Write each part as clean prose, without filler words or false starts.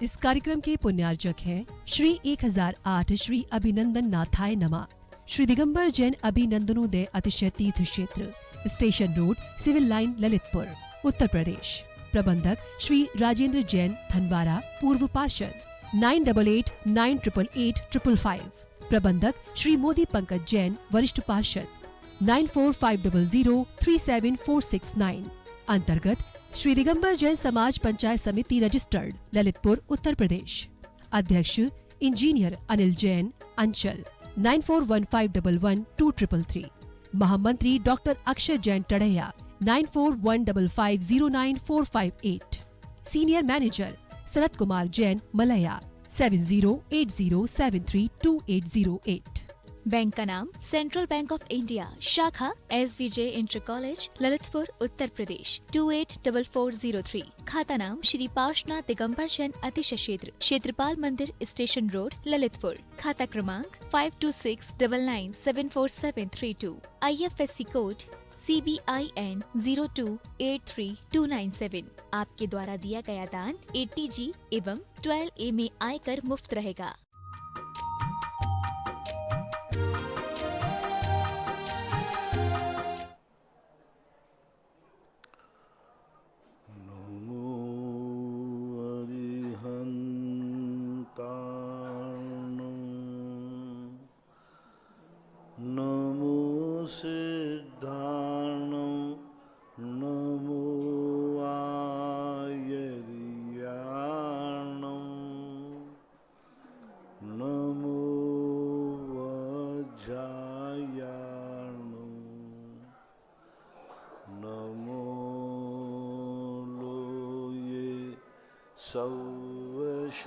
इस कार्यक्रम के पुण्यार्जक हैं श्री 1008 श्री अभिनंदन नाथाय नमः, श्री दिगंबर जैन अभिनंदनोदय अतिशय तीर्थ क्षेत्र, station road, civil line, Lalitpur, Uttar Pradesh. प्रबंधक श्री राजेंद्र जैन धनवारा, पूर्व पार्षद। 9889888555। प्रबंधक श्री मोदी पंकज जैन, वरिष्ठ पार्षद। 9450037469। अंतर्गत श्री दिगंबर जैन समाज पंचायत समिति रजिस्टर्ड, ललितपुर, उत्तर प्रदेश। अध्यक्ष इंजीनियर अनिल जैन, अंचल। 9415112333। महामंत्री doctor Akshay Jain Tadaiya, 9415509458। Senior manager Sharad Kumar Jain, Malaya, 7080732808। Bank का नाम सेंट्रल बैंक ऑफ इंडिया, शाखा SVJ inter college, Lalitpur, Uttar Pradesh 284403। खाता नाम श्री पार्श्वनाथ दिगंबर जैन अतिशय क्षेत्र, क्षेत्रपाल मंदिर, स्टेशन रोड, ललितपुर। खाता क्रमांक 5269974732। IFSC code CBIN 0283297। आपके द्वारा दिया गया दान 80G एवं 12A में आयकर मुफ्त रहेगा। नमो सिद्धार्णं, नमो आयर्याणं, नमो वज्रायाणं, नमो लोये सवशाहूर्णं।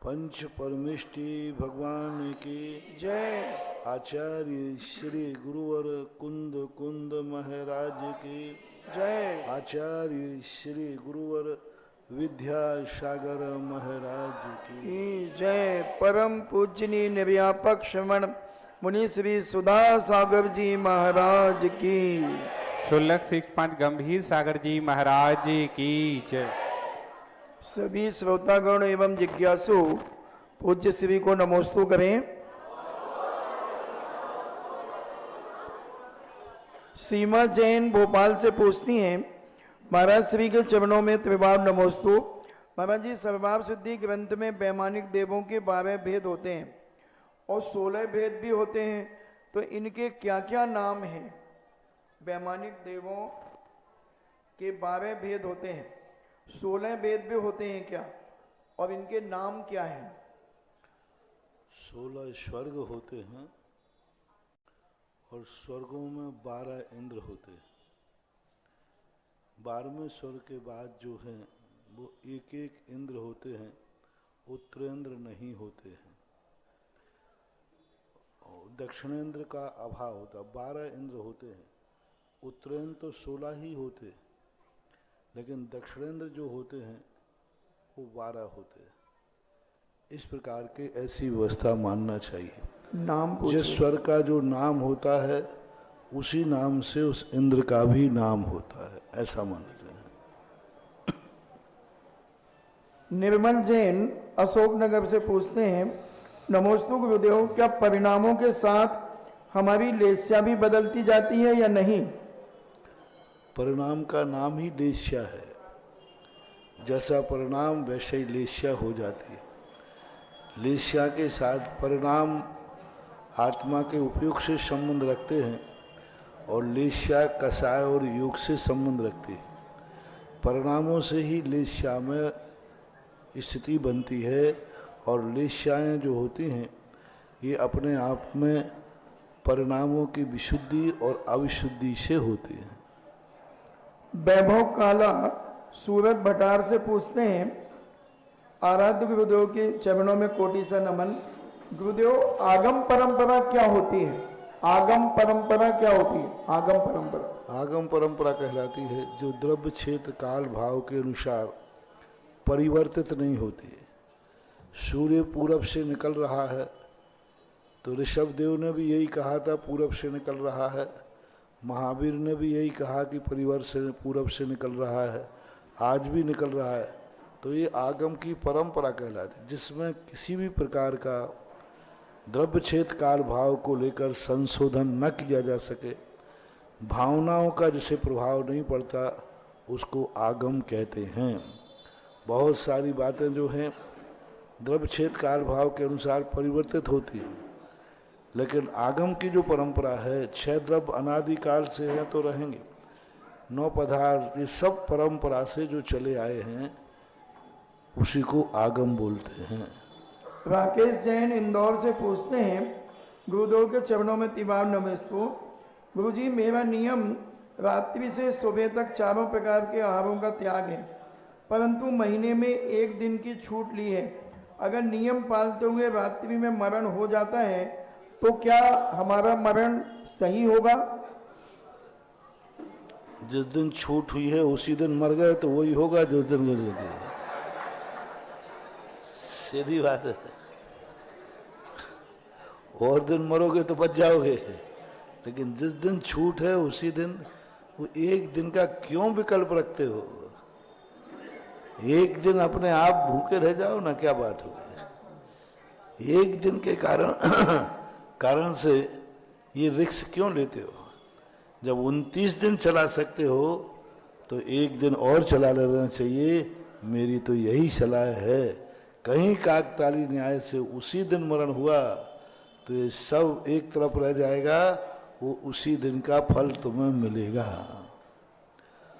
पंच परमेष्टि भगवान की जय। आचार्य श्री गुरुवर कुंद कुंद महाराज की जय। आचार्य श्री गुरुवर विद्यासागर महाराज की जय। परम पूजनीय निर्व्यापक श्रवण मुनि श्री सुधा सागर जी महाराज की। शुल्लक सिख पंच गंभीर सागर जी महाराज की जय। सभी श्रोतागण एवं जिज्ञासु पूज्य श्री को नमोस्तु करें। सीमा जैन भोपाल से पूछती हैं, महाराज श्री के चरणों में त्रिभाव नमोस्तु। महाराज जी, सर्वभाव सिद्धि ग्रंथ में वैमानिक देवों के 12 भेद होते हैं और 16 भेद भी होते हैं, तो इनके क्या क्या नाम हैं? वैमानिक देवों के 12 भेद होते हैं, 16 वेद भी होते हैं क्या, और इनके नाम क्या हैं? 16 स्वर्ग होते हैं और स्वर्गों में 12 इंद्र होते हैं। 12वें स्वर्ग के बाद जो हैं वो एक एक इंद्र होते हैं, उत्तरेंद्र नहीं होते हैं और दक्षिणेंद्र का अभाव होता है। 12 इंद्र होते हैं, उत्तरेंद्र तो 16 ही होते हैं, लेकिन दक्षिणेंद्र जो होते हैं वो 12 होते हैं। इस प्रकार के ऐसी व्यवस्था मानना चाहिए। नाम जिस स्वर का जो नाम होता है उसी नाम से उस इंद्र का भी नाम होता है, ऐसा मानना चाहिए। निर्मल जैन अशोकनगर से पूछते हैं, नमोस्तु गुरुदेव, क्या परिणामों के साथ हमारी लेस्या भी बदलती जाती है या नहीं? परिणाम का नाम ही लेस्या है। जैसा परिणाम वैसे ही लेस्या हो जाती है। लेस्या के साथ परिणाम आत्मा के उपयोग से संबंध रखते हैं और लेस्या कषाय और योग से संबंध रखती है। परिणामों से ही लेस्या में स्थिति बनती है और लेस्याएँ जो होती हैं ये अपने आप में परिणामों की विशुद्धि और अविशुद्धि से होती है। वैभव काला सूरत भटार से पूछते हैं, आराध्य गुरुदेव के चरणों में कोटि सा नमन। गुरुदेव, आगम परंपरा क्या होती है? आगम परंपरा क्या होती है? आगम परंपरा आगम परंपरा कहलाती है जो द्रव्य क्षेत्र काल भाव के अनुसार परिवर्तित नहीं होती है। सूर्य पूरब से निकल रहा है तो ऋषभ देव ने भी यही कहा था, पूरब से निकल रहा है। महावीर ने भी यही कहा कि परिवार से पूरब से निकल रहा है, आज भी निकल रहा है। तो ये आगम की परंपरा कहलाती, जिसमें किसी भी प्रकार का द्रव्य छेद काल भाव को लेकर संशोधन न किया जा सके, भावनाओं का जिसे प्रभाव नहीं पड़ता, उसको आगम कहते हैं। बहुत सारी बातें जो हैं द्रव्य छेद काल भाव के अनुसार परिवर्तित होती हैं, लेकिन आगम की जो परंपरा है, 6 द्रव्य अनादिकाल से हैं तो रहेंगे, 9 पदार्थ, ये सब परंपरा से जो चले आए हैं उसी को आगम बोलते हैं। राकेश जैन इंदौर से पूछते हैं, गुरुदेव के चरणों में तिबार नमस्तु। गुरुजी, मेरा नियम रात्रि से सुबह तक चारों प्रकार के आहारों का त्याग है, परंतु महीने में 1 दिन की छूट ली है। अगर नियम पालते हुए रात्रि में मरण हो जाता है तो क्या हमारा मरण सही होगा? जिस दिन छूट हुई है उसी दिन मर गए तो वही होगा जिस दिन गिर गए। सीधी बात है। और दिन मरोगे तो बच जाओगे, लेकिन जिस दिन छूट है उसी दिन, वो 1 दिन का क्यों विकल्प रखते हो? 1 दिन अपने आप भूखे रह जाओ ना, क्या बात हो गई? 1 दिन के कारण से ये रिस्क क्यों लेते हो? जब 29 दिन चला सकते हो तो 1 दिन और चला लेना चाहिए। मेरी तो यही सलाह है। कहीं काकताली न्याय से उसी दिन मरण हुआ तो ये सब एक तरफ रह जाएगा, वो उसी दिन का फल तुम्हें मिलेगा।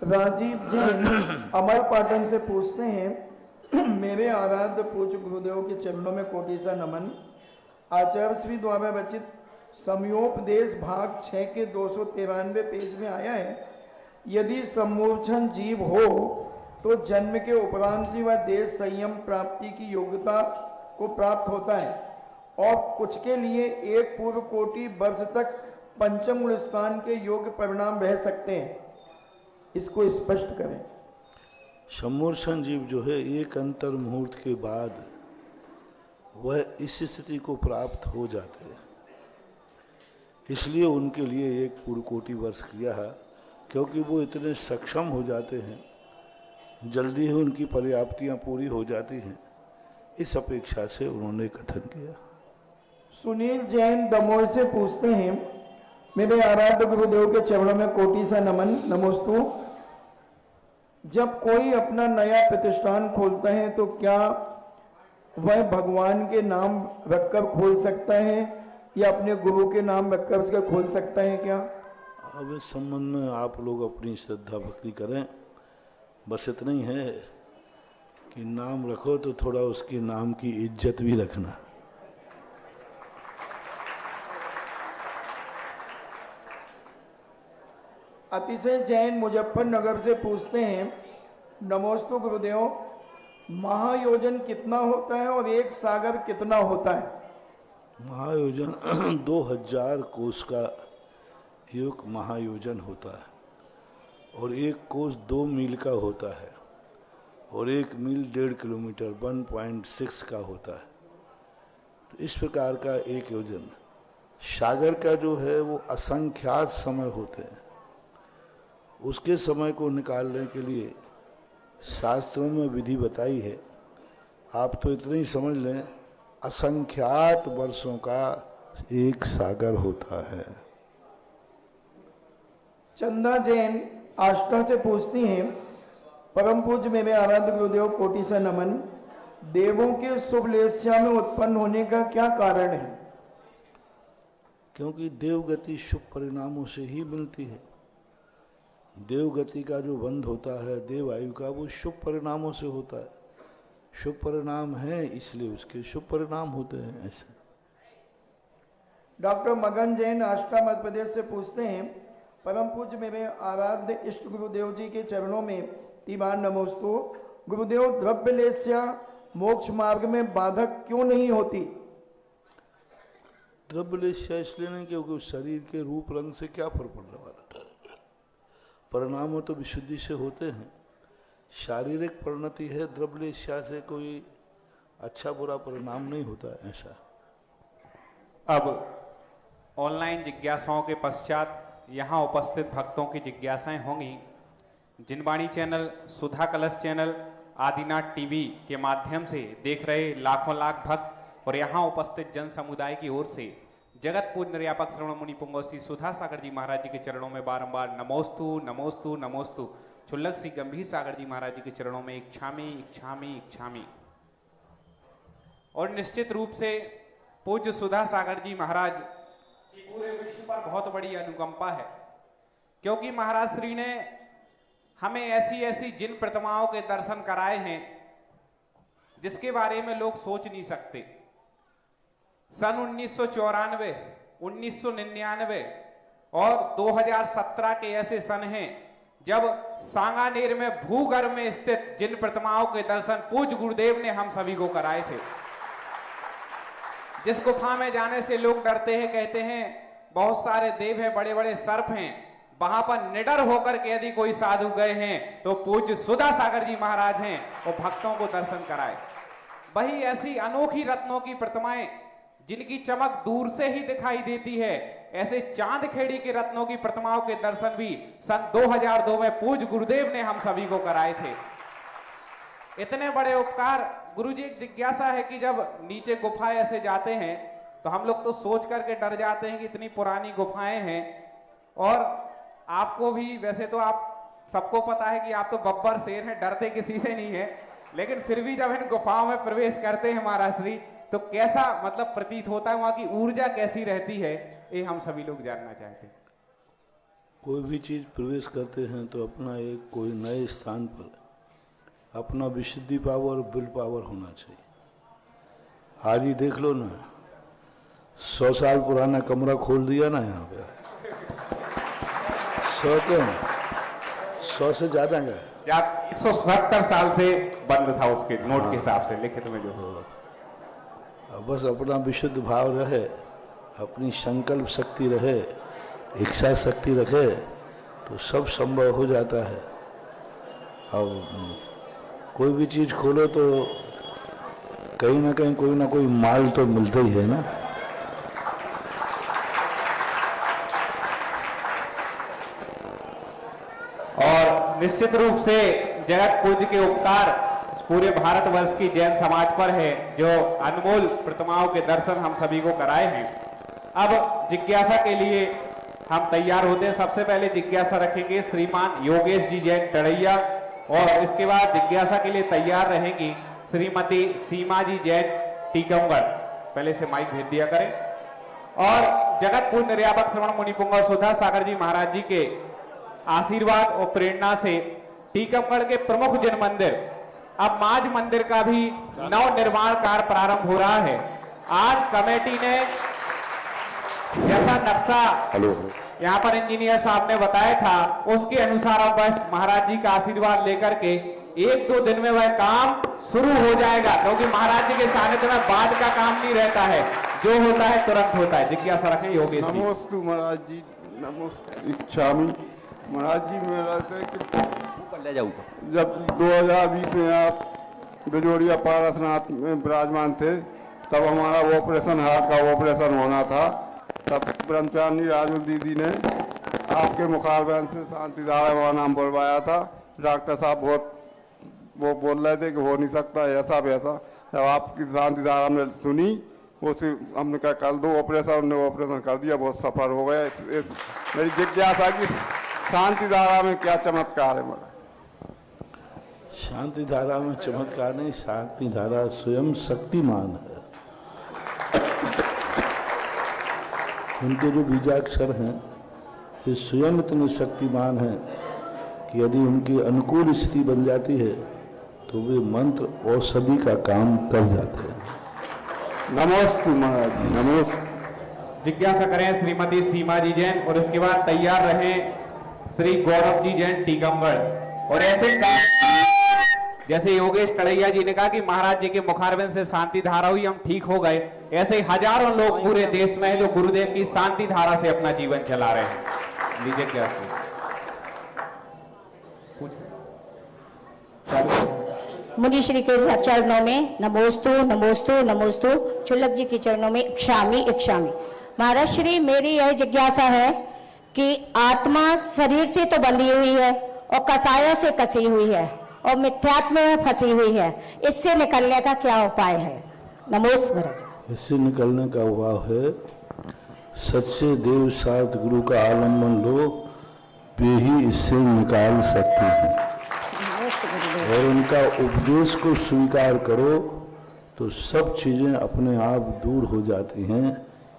राजीव जैन अमर पाटन से पूछते हैं, मेरे आराध्य पूज्य गुरुदेव के चरणों में कोटि सा नमन। आचार्य श्री द्वारा रचित समयोपदेश भाग 6 के 293 पेज में आया है, यदि सम्मूर्छन जीव हो तो जन्म के उपरांत ही वह देश संयम प्राप्ति की योग्यता को प्राप्त होता है, और कुछ के लिए 1 पूर्व कोटि वर्ष तक पंचम गुण स्थान के योग्य परिणाम रह सकते हैं। इसको स्पष्ट करें। सम्मूर्छन जीव जो है, एक अंतर मुहूर्त के बाद वह इस स्थिति को प्राप्त हो जाते हैं, इसलिए उनके लिए 1 पूर्व कोटि वर्ष किया है, क्योंकि वो इतने सक्षम हो जाते हैं, जल्दी ही उनकी पर्याप्तियां पूरी हो जाती हैं। इस अपेक्षा से उन्होंने कथन किया। सुनील जैन दमोह से पूछते हैं, मेरे आराध्य गुरुदेव के चरणों में कोटि सा नमन नमोस्तु। जब कोई अपना नया प्रतिष्ठान खोलता है तो क्या वह भगवान के नाम रखकर खोल सकता है या अपने गुरु के नाम रखकर उसका खोल सकता है क्या? अब इस संबंध में आप लोग अपनी श्रद्धा भक्ति करें। बस इतना ही है कि नाम रखो तो थोड़ा उसके नाम की इज्जत भी रखना। अतिशय जैन मुजफ्फरनगर से पूछते हैं, नमोस्तु गुरुदेव, महायोजन कितना होता है और 1 सागर कितना होता है? महायोजन 2000 कोस का एक महायोजन होता है, और 1 कोस 2 मील का होता है, और 1 मील 1.5 किलोमीटर 1.6 का होता है। तो इस प्रकार का एक योजन। सागर का जो है वो असंख्यात समय होते हैं, उसके समय को निकालने के लिए शास्त्रों में विधि बताई है। आप तो इतना ही समझ लें, असंख्यात वर्षों का एक सागर होता है। चंदा जैन आष्टा से पूछती हैं, परम पूज्य मेरे आराध्य गुरुदेव कोटि सा नमन, देवों के शुभ लेस्या में उत्पन्न होने का क्या कारण है? क्योंकि देवगति शुभ परिणामों से ही मिलती है। देवगति का जो बंध होता है देव आयु का, वो शुभ परिणामों से होता है। शुभ परिणाम है इसलिए उसके शुभ परिणाम होते हैं। ऐसे डॉक्टर मगन जैन आष्टा मध्य प्रदेश से पूछते हैं, परम पूज्य मेरे आराध्य इष्ट गुरुदेव जी के चरणों में तिबार नमोस्तु। गुरुदेव, द्रव्य लेस्या मोक्ष मार्ग में बाधक क्यों नहीं होती? द्रव्य लेस्या इसलिए नहीं क्योंकि उस शरीर के रूप रंग से क्या फर्क पड़ने वाला। परिणाम तो विशुद्धि से होते हैं। शारीरिक परिणति है, द्रव्य लेस्या से कोई अच्छा बुरा परिणाम नहीं होता ऐसा। अब ऑनलाइन जिज्ञासाओं के पश्चात यहाँ उपस्थित भक्तों की जिज्ञासाएं होंगी। जिनवाणी चैनल, सुधा कलश चैनल, आदिनाथ टीवी के माध्यम से देख रहे लाखों लाख भक्त और यहाँ उपस्थित जन समुदाय की ओर से जगत पूज्य निर्यापक श्रवण मुनि पुंगव श्री सुधा सागर जी महाराज जी के चरणों में बारंबार नमोस्तु नमोस्तु नमोस्तु। क्षुल्लक श्री गंभीर सागर जी महाराज जी के चरणों में इच्छामी इच्छामी इच्छामी। और निश्चित रूप से पूज्य सुधा सागर जी महाराज की पूरे विश्व पर बहुत बड़ी अनुकंपा है, क्योंकि महाराज श्री ने हमें ऐसी ऐसी जिन प्रतिमाओं के दर्शन कराए हैं जिसके बारे में लोग सोच नहीं सकते। सन 1994, 1999 और 2017 के ऐसे सन हैं जब सांगानेर में भूगर्भ में स्थित जिन प्रतिमाओं के दर्शन पूज्य गुरुदेव ने हम सभी को कराए थे। जिस गुफा में जाने से लोग डरते हैं, कहते हैं बहुत सारे देव हैं, बड़े बड़े सर्प हैं, वहां पर निडर होकर के यदि कोई साधु गए हैं तो पूज्य सुधा सागर जी महाराज हैं और भक्तों को दर्शन कराए। वही ऐसी अनोखी रत्नों की प्रतिमाएं जिनकी चमक दूर से ही दिखाई देती है, ऐसे चांदखेड़ी के रत्नों की प्रतिमाओं के दर्शन भी सन 2002 में पूज्य गुरुदेव ने हम सभी को कराए थे। इतने बड़े उपकार। गुरुजी, एक जिज्ञासा है कि जब नीचे गुफा ऐसे जाते हैं तो हम लोग तो सोच करके डर जाते हैं कि इतनी पुरानी गुफाएं हैं, और आपको भी, वैसे तो आप सबको पता है कि आप तो बब्बर शेर हैं, डरते किसी से नहीं है, लेकिन फिर भी जब इन गुफाओं में प्रवेश करते हैं महाराज श्री तो कैसा मतलब प्रतीत होता है, वहां की ऊर्जा कैसी रहती है, ये हम सभी लोग जानना चाहते हैं। कोई भी चीज प्रवेश करते हैं तो अपना एक कोई नए स्थान पर अपना विशुद्धि पावर, विल पावर होना चाहिए। आज ही देख लो ना, 100 साल पुराना कमरा खोल दिया ना यहाँ पे। 100 क्यों, 100 से ज्यादा गए, 170 साल से बंद था उसके नोट के हिसाब से, लिखित में जो। बस अपना विशुद्ध भाव रहे, अपनी संकल्प शक्ति रहे, इच्छा शक्ति रखे तो सब संभव हो जाता है। अब कोई भी चीज खोलो तो कहीं ना कहीं कोई ना कोई माल तो मिलता ही है ना। और निश्चित रूप से जगत पूज्य के उपकार पूरे भारतवर्ष की जैन समाज पर है, जो अनमोल प्रतिमाओं के दर्शन हम सभी को कराए हैं। अब जिज्ञासा के लिए हम तैयार होते हैं। सबसे पहले जिज्ञासा रखेंगे श्रीमान योगेश जी जैन टड़ैया, और इसके बाद जिज्ञासा के लिए तैयार रहेंगी श्रीमती सीमा जी जैन टीकमगढ़। पहले से माइक भेज दिया करें। और जगत पूज्य निर्यापक श्रवण मुनि पुंगव सुधा सागर जी महाराज जी के आशीर्वाद और प्रेरणा से टीकमगढ़ के प्रमुख जन मंदिर, अब माज मंदिर का भी नव निर्माण कार्य प्रारंभ हो रहा है। आज कमेटी ने जैसा नक्शा यहाँ पर इंजीनियर साहब ने बताया था, उसके अनुसार अब बस महाराज जी का आशीर्वाद लेकर के 1-2 दिन में वह काम शुरू हो जाएगा, क्योंकि महाराज जी के सानिध्य में बाद का काम नहीं रहता है, जो होता है तुरंत होता है। जिज्ञासा रखें योगेश जी। नमोस्तु महाराज जी, नमोस्तु इच्छामी। महाराज जी, मेरा ले जाऊंगा। जब 2020 में आप बिजोड़िया पारसनाथ में विराजमान थे, तब हमारा ऑपरेशन, हार्ट का ऑपरेशन होना था। तब ब्रह्मचारिणी राजू दीदी ने आपके मुखारबन से शांति धारा नाम बोलवाया था। डॉक्टर साहब बहुत वो बोल रहे थे कि हो नहीं सकता ऐसा वैसा। जब आपकी शांति धारा में सुनी, उसी हमने कहा कर दो ऑपरेशन, हमने ऑपरेशन कर दिया, बहुत सफल हो गए। मेरी जिज्ञासा कि शांति धारा में क्या चमत्कार है? मेरा शांति धारा में चमत्कार नहीं, शांति धारा स्वयं शक्तिमान है। उनके जो बीजाक्षर हैं वे स्वयं इतने शक्तिमान हैं कि यदि उनकी अनुकूल स्थिति बन जाती है तो वे मंत्र औषधि का काम कर जाते हैं। नमस्ते महाराज जी, नमस्ते। जिज्ञासा करें श्रीमती सीमा जी जैन, और इसके बाद तैयार रहे श्री गौरव जी जैन टीकमगढ़। और ऐसे जैसे योगेश टड़ैया जी ने कहा कि महाराज जी के मुखारबिंद से शांति धारा हुई, हम ठीक हो गए, ऐसे हजारों लोग पूरे देश में हैं जो गुरुदेव की शांति धारा से अपना जीवन चला रहे हैं। लीजिए क्या मुनि श्री के चरणों में नमोस्तु नमोस्तु नमोस्तु, क्षुल्लक जी के चरणों में इक्षामी इक्षामी। महाराज श्री, मेरी यह जिज्ञासा है कि आत्मा शरीर से तो बंधी हुई है और कसायों से कसी हुई है और मिथ्यात्व में फंसी हुई है, इससे निकलने का क्या उपाय है? नमोस्तु महाराज। इससे निकलने का उपाय है सच्चे देव सात गुरु का आलम्बन लो, वे ही इससे निकाल सकते हैं। और उनका उपदेश को स्वीकार करो तो सब चीजें अपने आप दूर हो जाती हैं,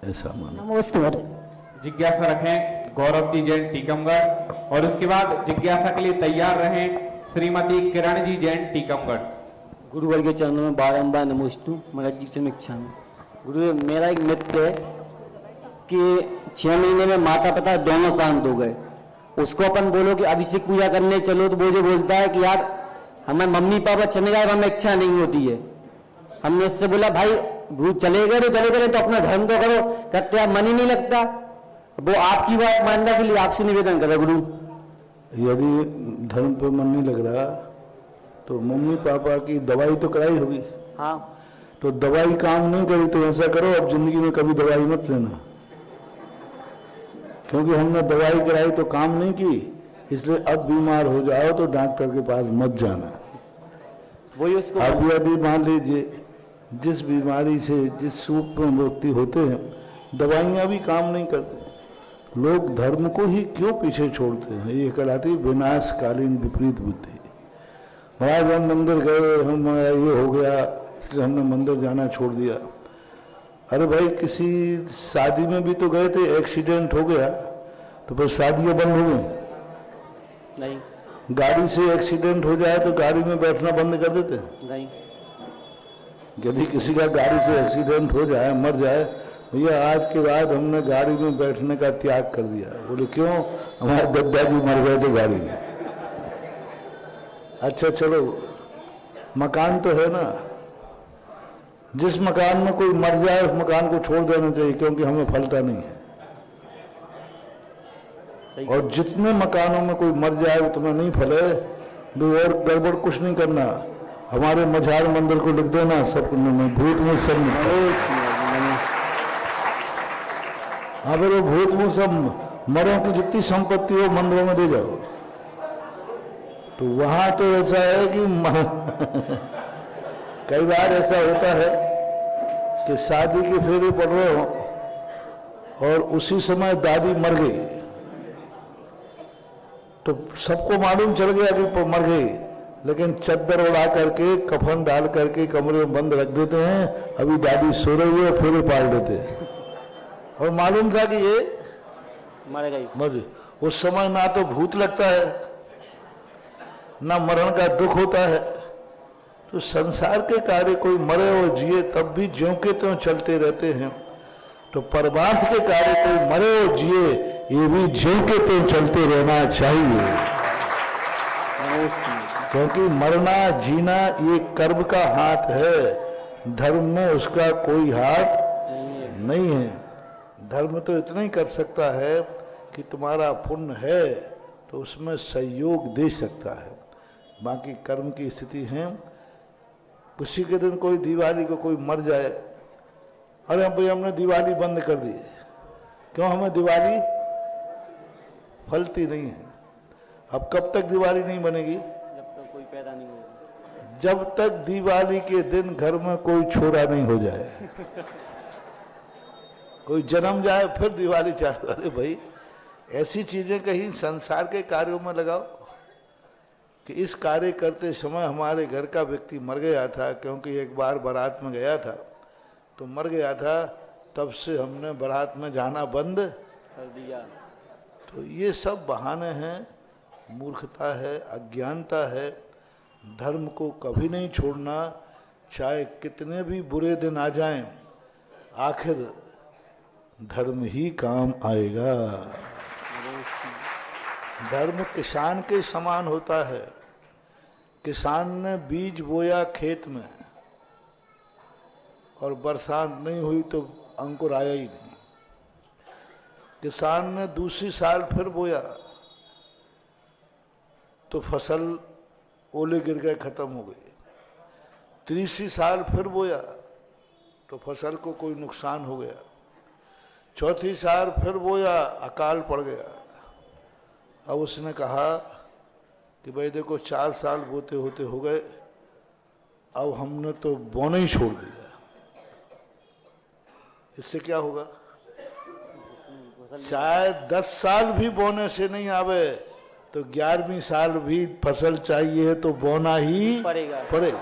ऐसा मानो। नमोस्तु महाराज। जिज्ञासा रखें गौरव जी जैन टीकमगढ़, और उसके बाद जिज्ञासा के लिए तैयार रहें श्रीमती किरण जी जैन टीकमगढ़। गुरुवर के चरणों में बारंबार नमोस्तु महाराज जी से इच्छा में। गुरु मेरा एक मित्र है कि 6 महीने में माता पिता दोनों शांत हो गए। उसको अपन बोलो कि अभिषेक पूजा करने चलो तो वो जो बोलता है कि यार हमें मम्मी पापा चले गए, हमें इच्छा नहीं होती है। हमने उससे बोला भाई भूत चले गए तो अपना धर्म तो करो, कहते हैं मन ही नहीं लगता। वो आपकी बात मानना, इसलिए आपसे निवेदन करा गुरु, यदि धर्म पे मन नहीं लग रहा तो मम्मी पापा की दवाई तो कराई होगी। हाँ तो दवाई काम नहीं करी तो ऐसा करो, अब जिंदगी में कभी दवाई मत लेना, क्योंकि हमने दवाई कराई तो काम नहीं की, इसलिए अब बीमार हो जाओ तो डॉक्टर के पास मत जाना। वही उसको अब यदि मान लीजिए जिस बीमारी से जिस रूप में व्यक्ति होते हैं दवाइयां भी काम नहीं करते, लोग धर्म को ही क्यों पीछे छोड़ते हैं, ये कहलाती विनाशकालीन विपरीत बुद्धि। महाराज हम मंदिर गए, हमारा ये हो गया इसलिए हमने मंदिर जाना छोड़ दिया। अरे भाई किसी शादी में भी तो गए थे, एक्सीडेंट हो गया तो फिर शादियां बंद हो गई? नहीं गाड़ी से एक्सीडेंट हो जाए तो गाड़ी में बैठना बंद कर देते हैं? नहीं। यदि किसी का गाड़ी से एक्सीडेंट हो जाए, मर जाए, भैया आज के बाद हमने गाड़ी में बैठने का त्याग कर दिया। बोले क्यों? हमारे दादाजी मर गए थे गाड़ी में। अच्छा चलो मकान तो है ना, जिस मकान में कोई मर जाए उस मकान को छोड़ देना चाहिए, क्योंकि हमें फलता नहीं है। और जितने मकानों में कोई मर जाए उतना नहीं फले, दो और गड़बड़ कुछ नहीं करना। हमारे मझार मंदिर को लिख देना सब भूत में सब। हाँ फिर वो भूत में सब मरों की जितनी संपत्ति हो मंदिरों में दे जाओ। तो वहां तो ऐसा है कि कई बार ऐसा होता है कि शादी के फेरे पड़ रहे हो और उसी समय दादी मर गई, तो सबको मालूम चल गया कि मर गई, लेकिन चद्दर उड़ा करके कफन डाल करके कमरे में बंद रख देते हैं, अभी दादी सो रही है, फेरे पाल देते हैं। और मालूम था कि ये मर गई। मर, उस समय ना तो भूत लगता है ना मरण का दुख होता है। तो संसार के कार्य कोई मरे और जिए तब भी ज्यों के त्यों चलते रहते हैं, तो परमार्थ के कार्य कोई मरे और जिए ये भी ज्यों के त्यों चलते रहना चाहिए। क्योंकि मरना जीना ये कर्म का हाथ है, धर्म में उसका कोई हाथ नहीं है। धर्म तो इतना ही कर सकता है कि तुम्हारा पुण्य है तो उसमें सहयोग दे सकता है, बाकी कर्म की स्थिति है। उसी के दिन कोई दिवाली को कोई मर जाए, अरे भाई हमने दिवाली बंद कर दी, क्यों? हमें दिवाली फलती नहीं है। अब कब तक दिवाली नहीं बनेगी? जब तक कोई पैदा नहीं होगा, जब तक दिवाली के दिन घर में कोई छोरा नहीं हो जाए। कोई जन्म जाए फिर दिवाली चालू। अरे भाई ऐसी चीजें कहीं संसार के कार्यों में लगाओ कि इस कार्य करते समय हमारे घर का व्यक्ति मर गया था, क्योंकि एक बार बारात में गया था तो मर गया था, तब से हमने बारात में जाना बंद कर दिया। तो ये सब बहाने हैं, मूर्खता है, अज्ञानता है। धर्म को कभी नहीं छोड़ना, चाहे कितने भी बुरे दिन आ जाएं, आखिर धर्म ही काम आएगा। धर्म किसान के समान होता है। किसान ने बीज बोया खेत में और बरसात नहीं हुई तो अंकुर आया ही नहीं। किसान ने दूसरी साल फिर बोया तो फसल ओले गिर गए, खत्म हो गई। तीसरी साल फिर बोया तो फसल को कोई नुकसान हो गया। चौथी साल फिर बोया, अकाल पड़ गया। अब उसने कहा कि भाई देखो 4 साल बोते होते हो गए, अब हमने तो बोना ही छोड़ दिया, इससे क्या होगा? शायद 10 साल भी बोने से नहीं आवे तो 11वीं साल भी फसल चाहिए तो बोना ही पड़ेगा।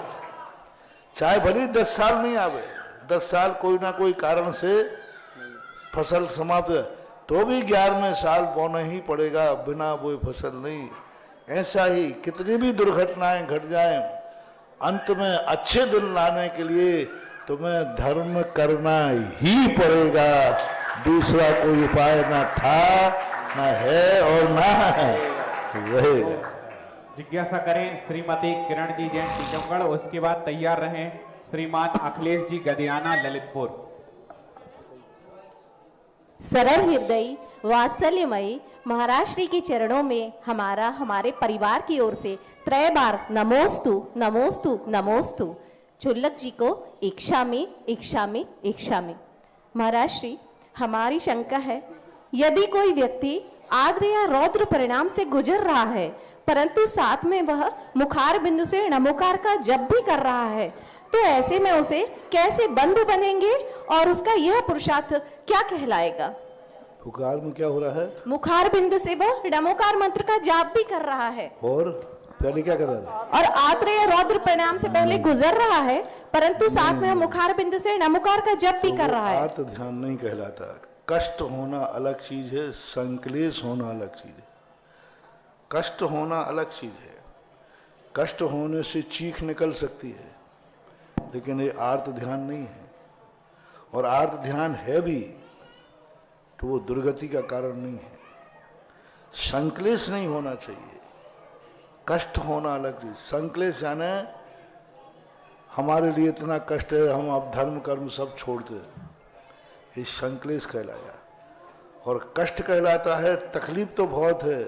चाहे भले 10 साल नहीं आवे, 10 साल कोई ना कोई कारण से फसल समाप्त है तो भी 11वें साल बोना ही पड़ेगा, बिना बोए फसल नहीं। ऐसा ही कितनी भी दुर्घटनाएं घट जाएं, अंत में अच्छे दिन लाने के लिए तुम्हें धर्म करना ही पड़ेगा, दूसरा कोई उपाय ना था, ना है और ना रहेगा। जिज्ञासा करें श्रीमती किरण जी जैन टीकमगढ़, उसके बाद तैयार रहें श्रीमान अखिलेश जी गदियाना ललितपुर। सरल हृदयी वात्सल्यमयी महाराज श्री के चरणों में हमारे परिवार की ओर से 3 बार नमोस्तु नमोस्तु नमोस्तु। चुल्लक जी को इच्छामि इच्छामि इच्छामि। महाराज श्री, हमारी शंका है, यदि कोई व्यक्ति आर्द्र या रौद्र परिणाम से गुजर रहा है परंतु साथ में वह मुखार बिंदु से नमोकार का जप भी कर रहा है, तो ऐसे में उसे कैसे बंधु बनेंगे और उसका यह पुरुषार्थ क्या कहलाएगा? पुकार में क्या हो रहा है? मुखार बिंदु से वह नमोकार मंत्र का जाप भी कर रहा है और पहले क्या कर रहा था? और आर्द्र या रौद्र परिणाम से पहले गुजर रहा है परंतु साथ में मुखार बिंदु से नमोकार का जप भी कर रहा है। आर्त ध्यान नहीं कहलाता। कष्ट होना अलग चीज है, संक्लेश होना अलग चीज है। कष्ट होना अलग चीज है, कष्ट होने से चीख निकल सकती है, लेकिन ये आर्त ध्यान नहीं है। और आर्त ध्यान है भी तो वो दुर्गति का कारण नहीं है। संक्लेश नहीं होना चाहिए, कष्ट होना अलग चीज। संक्लेश यानी हमारे लिए इतना कष्ट है, हम अब धर्म कर्म सब छोड़ते हैं, ये संक्लेश कहलाया। और कष्ट कहलाता है तकलीफ तो बहुत है,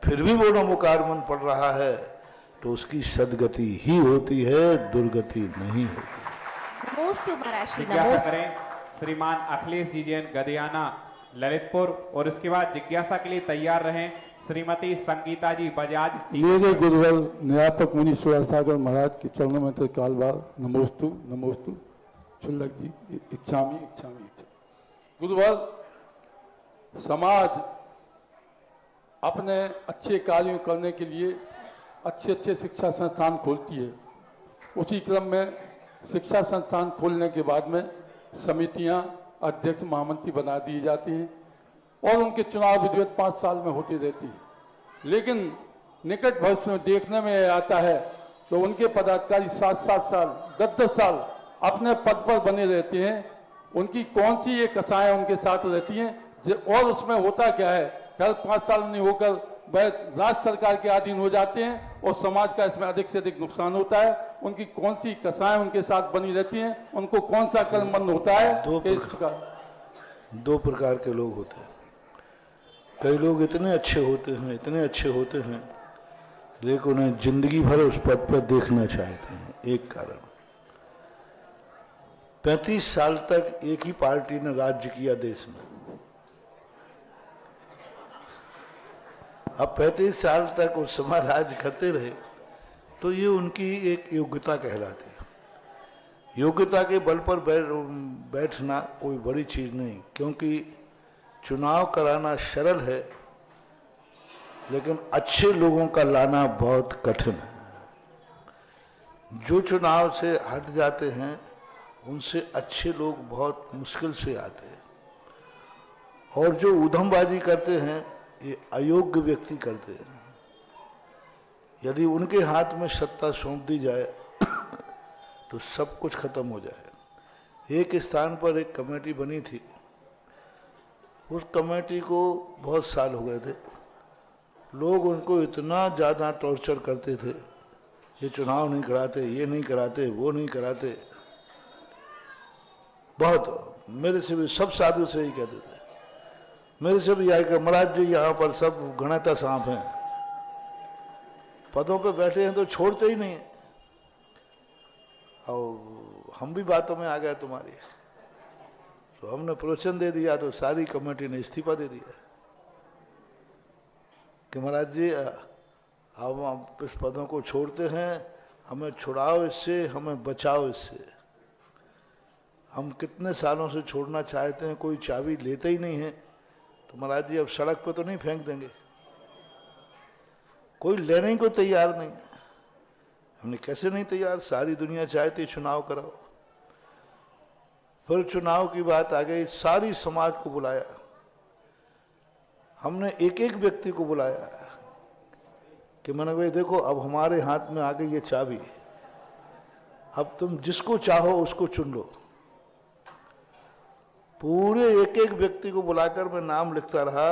फिर भी वो नमोकार मन पड़ रहा है तो उसकी सदगति ही होती है, दुर्गति नहीं होती। जिज्ञासा करें श्रीमान अखिलेश जी जैन गदियाना ललितपुर, और उसके बाद जिज्ञासा के लिए तैयार रहें श्रीमती संगीता जी बजाज। मेरे गुरुवर न्यायपक मुनि सागर महाराज के चरणों में तो काल बार नमोस्तु नमोस्तु। चुल्लक जी इच्छामी इच्छामी इच्छा। गुरुवर, समाज अपने अच्छे कार्यों करने के लिए अच्छे अच्छे शिक्षा संस्थान खोलती है। उसी क्रम में शिक्षा संस्थान खोलने के बाद में समितियां अध्यक्ष महामंत्री बना दी जाती हैं और उनके चुनाव विधिवत 5 साल में होती रहती है। लेकिन निकट भविष्य में देखने में आता है तो उनके पदाधिकारी 7-7 साल 10-10 साल अपने पद पर बने रहते हैं। उनकी कौन सी ये कसाएं उनके साथ रहती हैं और उसमें होता क्या है, कल 5 साल नहीं होकर वह राज्य सरकार के अधीन हो जाते हैं और समाज का इसमें अधिक से अधिक नुकसान होता है। उनकी कौन सी कसाएं उनके साथ बनी रहती हैं, उनको कौन सा कर्म बंद होता है? दो प्रकार के लोग होते हैं। कई लोग इतने अच्छे होते हैं लेकिन उन्हें जिंदगी भर उस पद पर देखना चाहते हैं। एक कारण, 35 साल तक एक ही पार्टी ने राज्य किया देश में, अब 35 साल तक उस समय राज्य करते रहे तो ये उनकी एक योग्यता कहलाती है। योग्यता के बल पर बैठना कोई बड़ी चीज नहीं, क्योंकि चुनाव कराना सरल है लेकिन अच्छे लोगों का लाना बहुत कठिन है। जो चुनाव से हट जाते हैं उनसे अच्छे लोग बहुत मुश्किल से आते हैं, और जो उधमबाजी करते हैं ये अयोग्य व्यक्ति करते हैं। यदि उनके हाथ में सत्ता सौंप दी जाए तो सब कुछ खत्म हो जाए। एक स्थान पर एक कमेटी बनी थी, उस कमेटी को बहुत साल हो गए थे, लोग उनको इतना ज़्यादा टॉर्चर करते थे, ये चुनाव नहीं कराते, ये नहीं कराते, वो नहीं कराते, बहुत। मेरे से भी सब साधु से ही कहते थे, मेरे से भी यही कहा, महाराज जी यहाँ पर सब गणता सांप हैं, पदों पे बैठे हैं तो छोड़ते ही नहीं है, और हम भी बातों में आ गए तुम्हारी, तो हमने प्रवचन दे दिया तो सारी कमेटी ने इस्तीफा दे दिया। कि महाराज जी अब हम इस पदों को छोड़ते हैं, हमें छुड़ाओ इससे, हमें बचाओ इससे। हम कितने सालों से छोड़ना चाहते हैं, कोई चाबी लेते ही नहीं है। तो महाराज जी अब सड़क पर तो नहीं फेंक देंगे, कोई लेने को तैयार नहीं है। हमने कैसे नहीं तैयार, सारी दुनिया चाहती चुनाव कराओ। फिर चुनाव की बात आ गई, सारी समाज को बुलाया, हमने एक एक व्यक्ति को बुलाया कि मैंने भाई देखो अब हमारे हाथ में आ गई ये चाबी, अब तुम जिसको चाहो उसको चुन लो। पूरे एक एक व्यक्ति को बुलाकर मैं नाम लिखता रहा।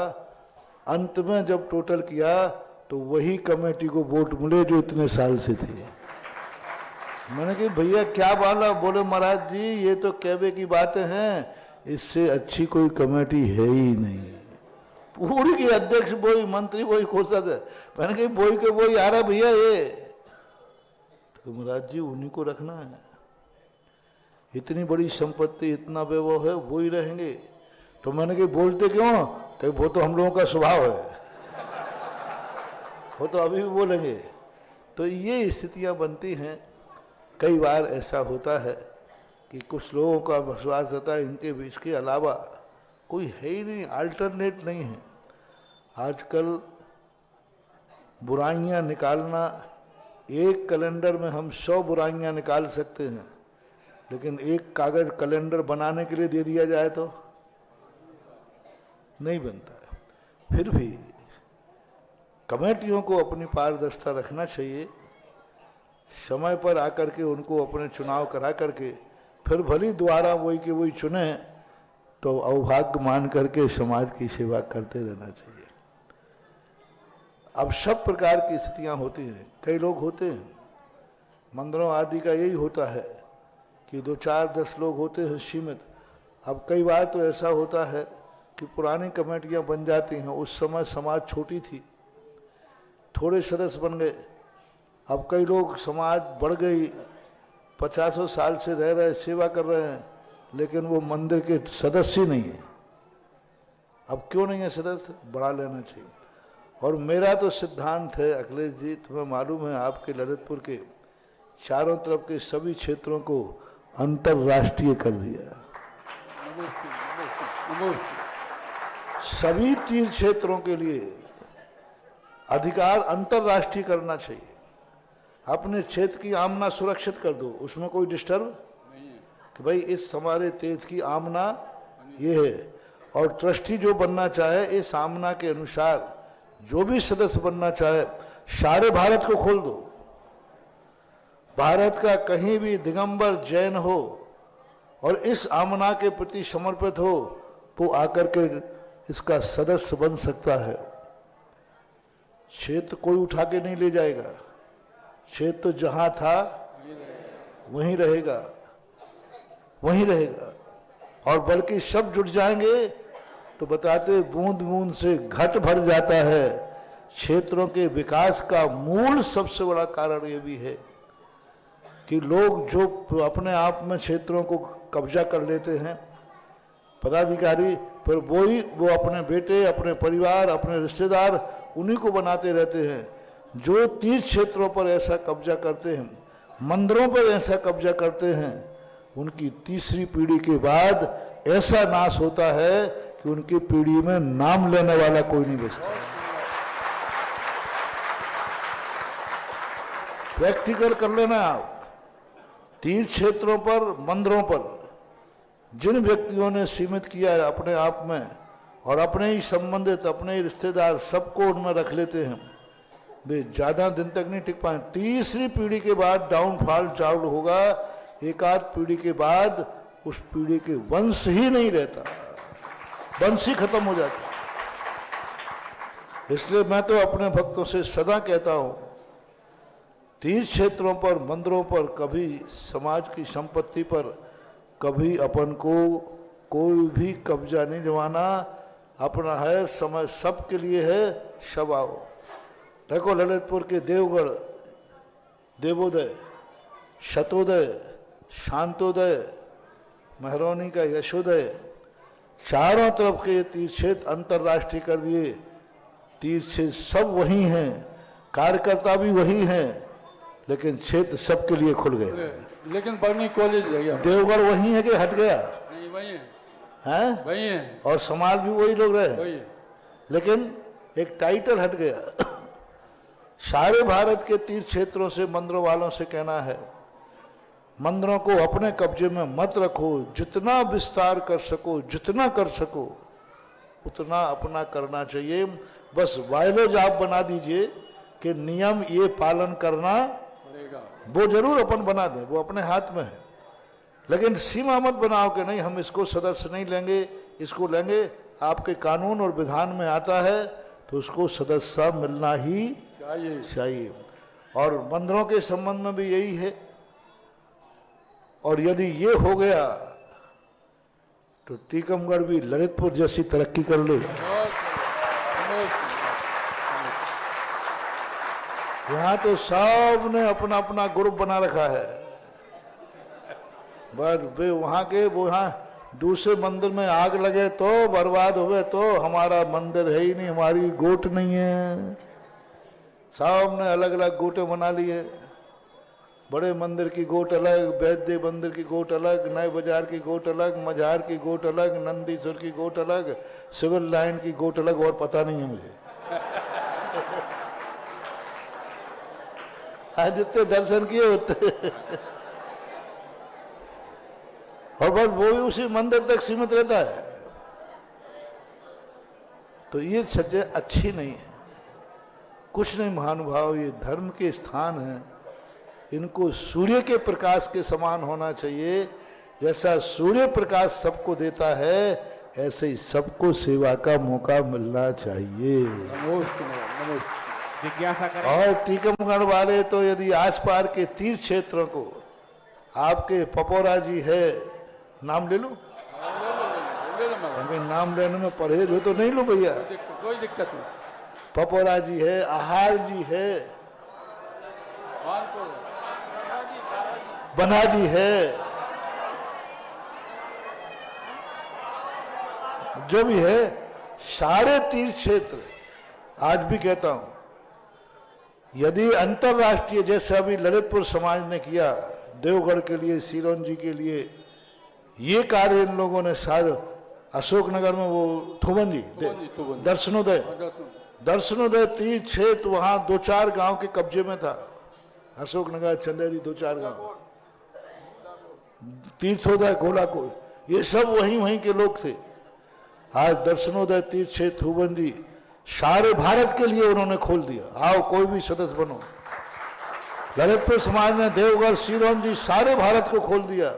अंत में जब टोटल किया तो वही कमेटी को वोट मिले जो इतने साल से थी। मैंने कहा भैया क्या बाला, बोले महाराज जी ये तो कहवे की बातें हैं, इससे अच्छी कोई कमेटी है ही नहीं। पूरी की अध्यक्ष वही, मंत्री वही, खोसा थे। मैंने कहा वही के वही आ रहा भैया ये, तो महाराज जी उन्हीं को रखना है। इतनी बड़ी संपत्ति, इतना वैभव है, वो ही रहेंगे। तो मैंने कहा बोलते क्यों, कहीं वो तो हम लोगों का स्वभाव है, वो तो अभी भी बोलेंगे। तो ये स्थितियां बनती हैं। कई बार ऐसा होता है कि कुछ लोगों का विश्वास रहता है इनके बीच के अलावा कोई है ही नहीं, अल्टरनेट नहीं है। आजकल बुराइयां निकालना, एक कैलेंडर में हम 100 बुराइयां निकाल सकते हैं, लेकिन एक कागज कैलेंडर बनाने के लिए दे दिया जाए तो नहीं बनता है। फिर भी कमेटियों को अपनी पारदर्शिता रखना चाहिए, समय पर आकर के उनको अपने चुनाव करा करके फिर भली दोबारा वही के वही चुने, तो अवभाग्य मान करके समाज की सेवा करते रहना चाहिए। अब सब प्रकार की स्थितियां होती हैं। कई लोग होते हैं, मंदिरों आदि का यही होता है कि 2, 4, 10 लोग होते हैं सीमित। अब कई बार तो ऐसा होता है कि पुरानी कमेटियां बन जाती हैं, उस समय समाज छोटी थी, थोड़े सदस्य बन गए। अब कई लोग, समाज बढ़ गई, 50 साल से रह रहे, सेवा कर रहे हैं, लेकिन वो मंदिर के सदस्य नहीं है। अब क्यों नहीं है सदस्य, बढ़ा लेना चाहिए। और मेरा तो सिद्धांत है अखिलेश जी, तुम्हें मालूम है आपके ललितपुर के चारों तरफ के सभी क्षेत्रों को अंतर्राष्ट्रीय कर दिया। सभी 3 क्षेत्रों के लिए अधिकार अंतर्राष्ट्रीय करना चाहिए। अपने क्षेत्र की आमना सुरक्षित कर दो, उसमें कोई डिस्टर्ब कि भाई इस हमारे क्षेत्र की आमना ये है, और ट्रस्टी जो बनना चाहे इस आमना के अनुसार जो भी सदस्य बनना चाहे सारे भारत को खोल दो। भारत का कहीं भी दिगंबर जैन हो और इस आमना के प्रति समर्पित हो, वो आकर के इसका सदस्य बन सकता है। क्षेत्र कोई उठा के नहीं ले जाएगा, क्षेत्र तो जहां था वहीं रहेगा, वहीं रहेगा। और बल्कि सब जुट जाएंगे तो बताते बूंद बूंद से घट भर जाता है। क्षेत्रों के विकास का मूल सबसे बड़ा कारण ये भी है कि लोग जो अपने आप में क्षेत्रों को कब्जा कर लेते हैं पदाधिकारी, फिर वो अपने बेटे, अपने परिवार, अपने रिश्तेदार उन्हीं को बनाते रहते हैं। जो 30 क्षेत्रों पर ऐसा कब्जा करते हैं, मंदिरों पर ऐसा कब्जा करते हैं, उनकी तीसरी पीढ़ी के बाद ऐसा नाश होता है कि उनकी पीढ़ी में नाम लेने वाला कोई नहीं बचता। प्रैक्टिकल कर लेना आप। 3 क्षेत्रों पर, मंदिरों पर जिन व्यक्तियों ने सीमित किया है अपने आप में, और अपने ही संबंधित, अपने ही रिश्तेदार, सबको उनमें रख लेते हैं, वे ज्यादा दिन तक नहीं टिक पाए। तीसरी पीढ़ी के बाद डाउनफॉल चालू होगा। एक आध पीढ़ी के बाद उस पीढ़ी के वंश ही नहीं रहता, वंश ही खत्म हो जाता। इसलिए मैं तो अपने भक्तों से सदा कहता हूं, 3 क्षेत्रों पर, मंदिरों पर, कभी समाज की संपत्ति पर कभी अपन को कोई भी कब्जा नहीं जमाना। अपना है, समय सबके लिए है, सब आओ। देखो ललितपुर के देवगढ़, देवोदय, शतोदय, शांतोदय, महरौनी का यशोदय, चारों तरफ के ये 3 क्षेत्र अंतर्राष्ट्रीय कर दिए। तीर्थ क्षेत्र सब वही हैं, कार्यकर्ता भी वही हैं, लेकिन क्षेत्र सबके लिए खुल गए। लेकिन बर्नी कॉलेज रह गया। देवगढ़ वही है कि हट गया? नहीं, वही है, हैं? वही है। और समाज भी वही लोग रहे, वही है। लेकिन एक टाइटल हट गया। सारे भारत के तीर्थ क्षेत्रों से मंदिरों वालों से कहना है, मंदिरों को अपने कब्जे में मत रखो, जितना विस्तार कर सको, जितना कर सको उतना अपना करना चाहिए। बस वायलेज आप बना दीजिए कि नियम ये पालन करना, वो जरूर अपन बना दें, वो अपने हाथ में है, लेकिन सीमा मत बनाओ कि नहीं हम इसको सदस्य नहीं लेंगे, इसको लेंगे। आपके कानून और विधान में आता है तो उसको सदस्यता मिलना ही चाहिए। और मंदिरों के संबंध में भी यही है। और यदि ये हो गया तो टीकमगढ़ भी ललितपुर जैसी तरक्की कर ले। यहाँ तो सब ने अपना अपना ग्रुप बना रखा है, बस वे वहाँ के वो यहाँ दूसरे मंदिर में आग लगे तो बर्बाद हुए तो हमारा मंदिर है ही नहीं, हमारी गोट नहीं है। सब ने अलग अलग गोटे बना लिए, बड़े मंदिर की गोट अलग, वैद्य मंदिर की गोट अलग, नए बाजार की गोट अलग, मझार की गोट अलग, नंदीश्वर की गोट अलग, सिविल लाइन की गोट अलग, और पता नहीं है मुझे। आज जितने दर्शन किए होते और बस वो भी उसी मंदिर तक सीमित रहता है। तो ये चीजें अच्छी नहीं है। कुछ नहीं महानुभाव, ये धर्म के स्थान हैं, इनको सूर्य के प्रकाश के समान होना चाहिए। जैसा सूर्य प्रकाश सबको देता है, ऐसे ही सबको सेवा का मौका मिलना चाहिए। जिज्ञासा करें। और टीकमगढ़ वाले तो यदि आसपास के तीर्थ क्षेत्रों को, आपके पपोरा जी है, नाम ले लो, अगर नाम लेने में परहेज हो तो नहीं लो भैया, कोई दिक्कत नहीं। पपोरा जी है, आहार जी है, बना जी है, जो भी है, सारे तीर्थ क्षेत्र आज भी कहता हूं, यदि अंतरराष्ट्रीय जैसे अभी ललितपुर समाज ने किया, देवगढ़ के लिए, सिरोंज जी के लिए, ये कार्य इन लोगों ने सारे अशोकनगर में वो थुबन जी दर्शनोदय तीर्थ क्षेत्र, वहां 2-4 गांव के कब्जे में था। अशोकनगर, चंदेरी, 2-4 गांव, तीर्थोदय, गोलाकोट, ये सब वहीं के लोग थे। आज दर्शनोदय तीर्थ क्षेत्र थुबन जी सारे भारत के लिए उन्होंने खोल दिया। आओ कोई भी सदस्य बनो। ललितपुर समाज ने देवगढ़, सिरोंज जी सारे भारत को खोल दिया।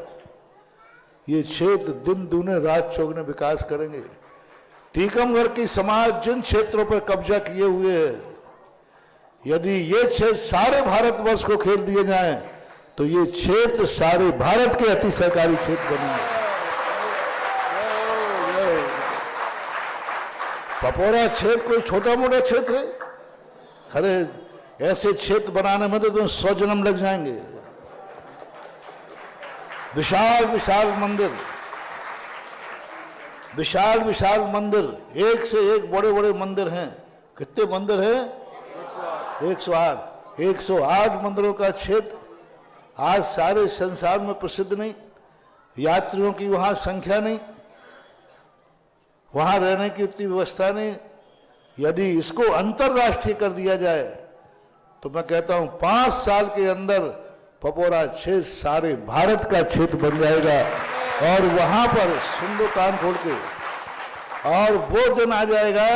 ये क्षेत्र दिन दूने रात चौगुने विकास करेंगे। टीकमगढ़ की समाज जिन क्षेत्रों पर कब्जा किए हुए है, यदि ये क्षेत्र सारे भारतवर्ष को खेल दिए जाएं तो ये क्षेत्र सारे भारत के अति सहकारी क्षेत्र बनेंगे। पपोरा क्षेत्र कोई छोटा मोटा क्षेत्र है? अरे ऐसे क्षेत्र बनाने में तो तुम 100 जन्म लग जाएंगे। विशाल विशाल मंदिर, विशाल विशाल मंदिर, एक से एक बड़े बड़े मंदिर हैं। कितने मंदिर हैं? 108। 108 मंदिरों का क्षेत्र आज सारे संसार में प्रसिद्ध नहीं, यात्रियों की वहां संख्या नहीं, वहां रहने की उतनी व्यवस्था नहीं। यदि इसको अंतरराष्ट्रीय कर दिया जाए तो मैं कहता हूं 5 साल के अंदर पपोरा क्षेत्र सारे भारत का क्षेत्र बन जाएगा। और वहां पर सुंदर कान खोल के, और वो दिन आ जाएगा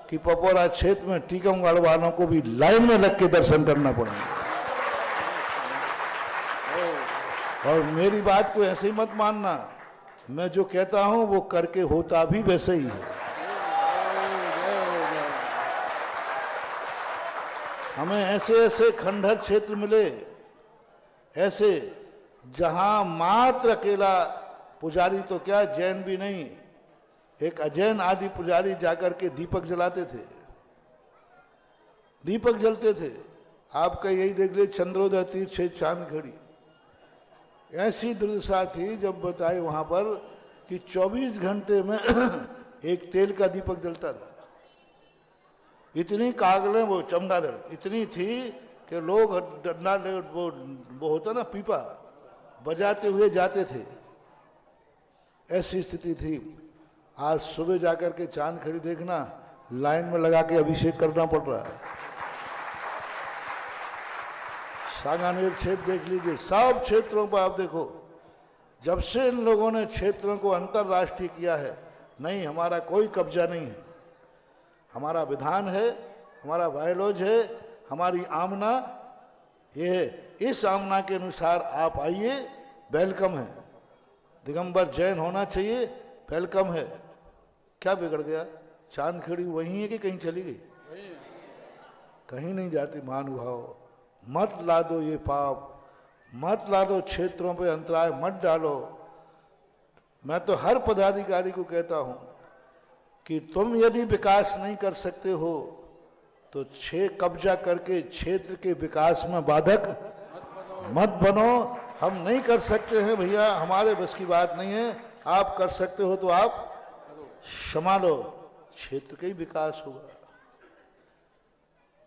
कि पपोरा क्षेत्र में टीकमगढ़ वालों को भी लाइन में लग के दर्शन करना पड़ेगा। और मेरी बात को ऐसे ही मत मानना, मैं जो कहता हूं वो करके होता भी वैसे ही है। हमें ऐसे ऐसे खंडहर क्षेत्र मिले, ऐसे जहां मात्र अकेला पुजारी, तो क्या जैन भी नहीं, एक अजैन आदि पुजारी जाकर के दीपक जलाते थे, दीपक जलते थे। आपका यही देख ले चंद्रोदय तीर्थ क्षेत्र चांदखड़ी, ऐसी दुर्दशा थी जब बताए वहां पर कि 24 घंटे में एक तेल का दीपक जलता था। इतनी कागलें वो चमगादड़ इतनी थी कि लोग डंडा वो होता ना पीपा बजाते हुए जाते थे, ऐसी स्थिति थी। आज सुबह जाकर के चांदखेड़ी देखना, लाइन में लगा के अभिषेक करना पड़ रहा है। सांगानेर क्षेत्र देख लीजिए, सब क्षेत्रों पर आप देखो, जब से इन लोगों ने क्षेत्रों को अंतर्राष्ट्रीय किया है, नहीं हमारा कोई कब्जा नहीं है, हमारा विधान है, हमारा बायोलॉज है, हमारी आमना ये है। इस आमना के अनुसार आप आइए, वेलकम है। दिगंबर जैन होना चाहिए, वेलकम है। क्या बिगड़ गया? चांदखेड़ी वही है कि कहीं चली गई? कहीं नहीं जाती। महानुभाव, मत ला दो ये पाप, मत ला दो क्षेत्रों पे अंतराय मत डालो। मैं तो हर पदाधिकारी को कहता हूं कि तुम यदि विकास नहीं कर सकते हो तो कब्जा करके क्षेत्र के विकास में बाधक मत बनो। हम नहीं कर सकते हैं भैया, हमारे बस की बात नहीं है। आप कर सकते हो तो आप संभालो, क्षेत्र का ही विकास होगा।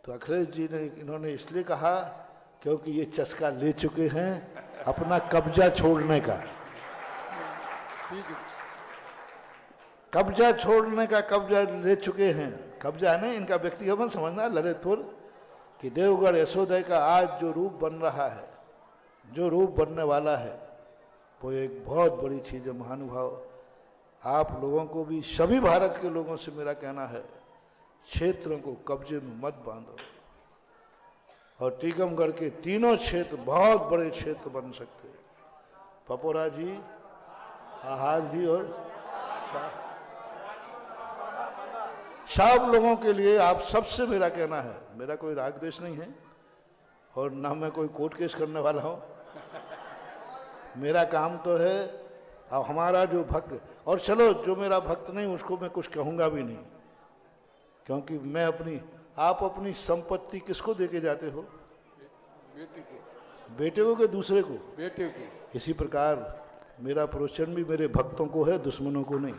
तो अखिलेश जी ने इन्होंने इसलिए कहा क्योंकि ये चस्का ले चुके हैं अपना कब्जा छोड़ने का, कब्जा छोड़ने का, कब्जा ले चुके हैं। कब्जा नहीं इनका व्यक्तिगत समझना। ललितपुर कि देवगढ़ यशोदय का आज जो रूप बन रहा है, जो रूप बनने वाला है, वो एक बहुत बड़ी चीज है। महानुभाव, आप लोगों को भी, सभी भारत के लोगों से मेरा कहना है, क्षेत्रों को कब्जे में मत बांधो। और टीकमगढ़ के तीनों क्षेत्र बहुत बड़े क्षेत्र बन सकते हैं। पपोरा जी, आहार जी और सब लोगों के लिए आप सबसे मेरा कहना है, मेरा कोई राग द्वेष नहीं है और ना मैं कोई कोर्ट केस करने वाला हूं। मेरा काम तो है, अब हमारा जो भक्त, और चलो जो मेरा भक्त नहीं उसको मैं कुछ कहूंगा भी नहीं, क्योंकि मैं आप अपनी संपत्ति किसको देके जाते हो? बेटे को कि दूसरे को? बेटे को। इसी प्रकार मेरा प्रोत्साहन भी मेरे भक्तों को है, दुश्मनों को नहीं।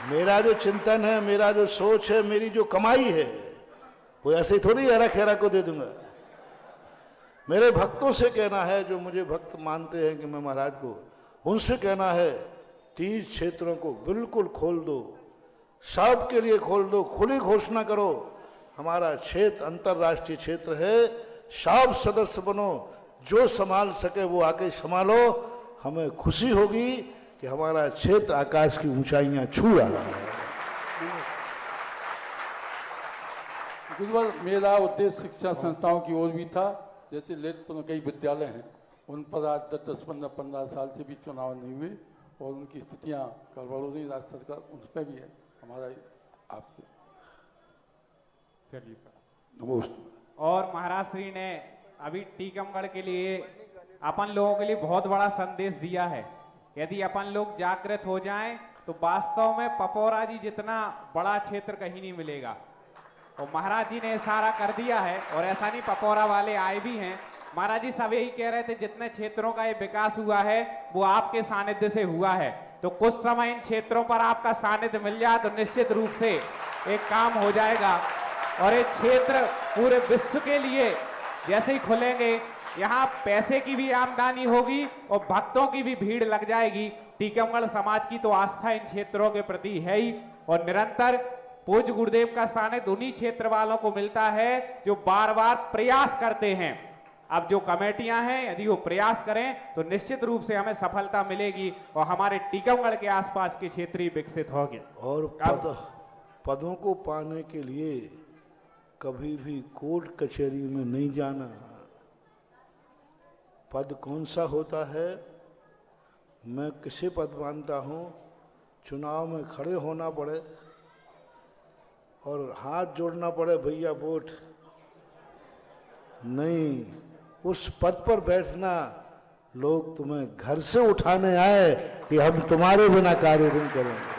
मेरा जो चिंतन है, मेरा जो सोच है, मेरी जो कमाई है, वो ऐसे ही थोड़ी हरा खेरा को दे दूंगा। मेरे भक्तों से कहना है, जो मुझे भक्त मानते हैं कि मैं महाराज को, उनसे कहना है 30 क्षेत्रों को बिल्कुल खोल दो, सबके लिए खोल दो, खुली घोषणा करो। हमारा क्षेत्र अंतर्राष्ट्रीय क्षेत्र है, सब सदस्य बनो, जो संभाल सके वो आके संभालो। हमें खुशी होगी कि हमारा क्षेत्र आकाश की ऊंचाइयां छू रहा है। मेरा उद्देश्य शिक्षा संस्थाओं की ओर भी था। जैसे ललितपुर में कई विद्यालय हैं, उन पर आज 10-15 साल से भी चुनाव नहीं हुए और उनकी स्थितियां गड़बड़ हो रही, राज्य सरकार उन पर भी है। हमारा आपसे चलिए सर। नमस्कार। और महाराज श्री ने अभी टीकमगढ़ के लिए, अपन लोगों के लिए बहुत बड़ा संदेश दिया है। यदि अपन लोग जागृत हो जाएं तो वास्तव में पपोरा जी जितना बड़ा क्षेत्र कहीं नहीं मिलेगा। और महाराज जी ने इशारा कर दिया है, और ऐसा नहीं पपोरा वाले आए भी हैं। महाराज जी सब यही कह रहे थे, जितने क्षेत्रों का ये विकास हुआ है वो आपके सानिध्य से हुआ है। तो कुछ समय इन क्षेत्रों पर आपका सानिध्य मिल जाए तो निश्चित रूप से एक काम हो जाएगा। और ये क्षेत्र पूरे विश्व के लिए जैसे ही खुलेंगे, यहाँ पैसे की भी आमदनी होगी और भक्तों की भी भीड़ लग जाएगी। टीकमगढ़ समाज की तो आस्था इन क्षेत्रों के प्रति है ही, और निरंतर पूज्य गुरुदेव का सानिध्य उन्हीं क्षेत्र वालों को मिलता है जो बार बार प्रयास करते हैं। अब जो कमेटियां हैं, यदि वो प्रयास करें तो निश्चित रूप से हमें सफलता मिलेगी और हमारे टीकमगढ़ के आसपास के क्षेत्र ही विकसित होंगे। और पदों को पाने के लिए कभी भी कोर्ट कचहरी में नहीं जाना। पद कौन सा होता है, मैं किसे पद मानता हूं, चुनाव में खड़े होना पड़े और हाथ जोड़ना पड़े, भैया वोट नहीं। उस पद पर बैठना, लोग तुम्हें घर से उठाने आए कि हम तुम्हारे बिना कार्य नहीं करेंगे।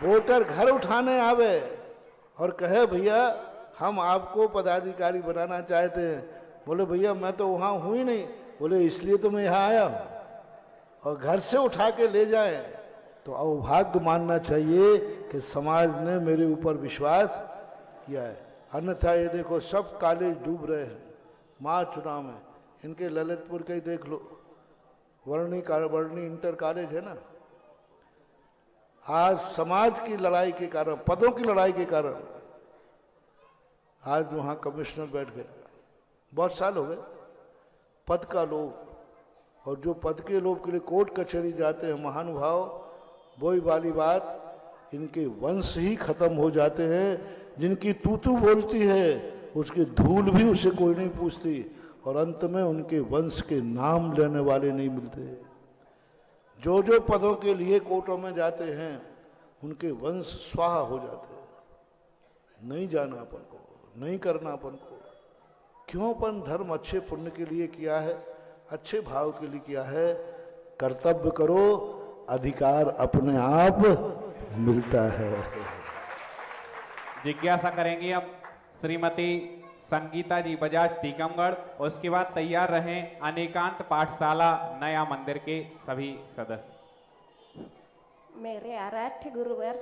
वोटर घर उठाने आवे और कहे भैया हम आपको पदाधिकारी बनाना चाहते हैं। बोले भैया मैं तो वहां हूं ही नहीं। बोले इसलिए तो मैं यहाँ आया हूं। और घर से उठा के ले जाए तो अवभाग्य मानना चाहिए कि समाज ने मेरे ऊपर विश्वास किया है। अन्यथा ये देखो सब कॉलेज डूब रहे हैं माँ चुनाव में। इनके ललितपुर का ही देख लो, वर्णी इंटर कॉलेज है ना, आज समाज की लड़ाई के कारण, पदों की लड़ाई के कारण आज वहाँ कमिश्नर बैठ गया। बहुत साल हो गए पद का लोभ, और जो पद के लोभ के लिए कोर्ट कचहरी जाते हैं महानुभाव, वही वाली बात, इनके वंश ही खत्म हो जाते हैं। जिनकी तू बोलती है उसकी धूल भी उसे कोई नहीं पूछती, और अंत में उनके वंश के नाम लेने वाले नहीं मिलते। जो जो पदों के लिए कोर्टों में जाते हैं उनके वंश स्वाहा हो जाते हैं। नहीं जाना अपन को, नहीं करना अपन को। क्यों? अपन धर्म अच्छे पुण्य के लिए किया है, अच्छे भाव के लिए किया है। कर्तव्य करो, अधिकार अपने आप मिलता है। जिज्ञासा करेंगे अब श्रीमती संगीता जी बजाज टीकमगढ़, और उसके बाद तैयार रहें अनेकांत पाठशाला नया मंदिर के सभी सदस्य। मेरे आराध्य गुरुवर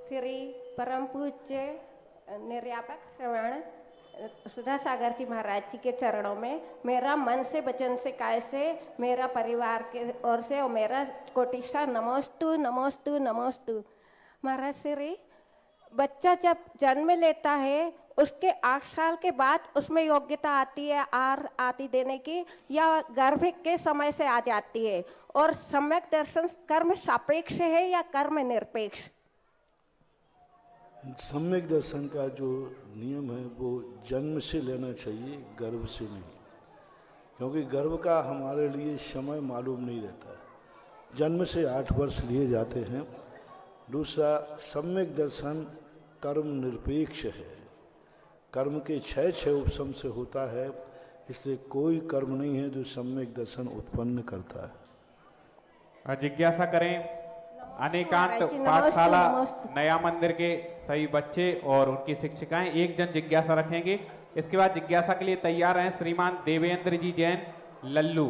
श्री परम पूज्य निर्यापक श्रवण सुधा सागर जी महाराज जी के चरणों में मेरा मन से वचन से काय से मेरा परिवार के ओर से और मेरा कोटिशा नमोस्तु नमोस्तु नमोस्तु। महाराज श्री बच्चा जब जन्म लेता है उसके 8 साल के बाद उसमें योग्यता आती है आती देने की, या गर्भ के समय से आ जाती है? और सम्यक दर्शन कर्म सापेक्ष है या कर्म निरपेक्ष? सम्यक दर्शन का जो नियम है वो जन्म से लेना चाहिए, गर्भ से नहीं, क्योंकि गर्भ का हमारे लिए समय मालूम नहीं रहता। जन्म से 8 वर्ष लिए जाते हैं। दूसरा, सम्यक दर्शन कर्म निरपेक्ष है, कर्म के 6 उपशम से होता है, इसलिए कोई कर्म नहीं है जो सम्यक दर्शन उत्पन्न करता है। जिज्ञासा करें अनेकांत पाठशाला नया मंदिर के सभी बच्चे और उनकी शिक्षिकाएं एक जन जिज्ञासा रखेंगे। इसके बाद जिज्ञासा के लिए तैयार हैं श्रीमान देवेंद्र जी जैन लल्लू।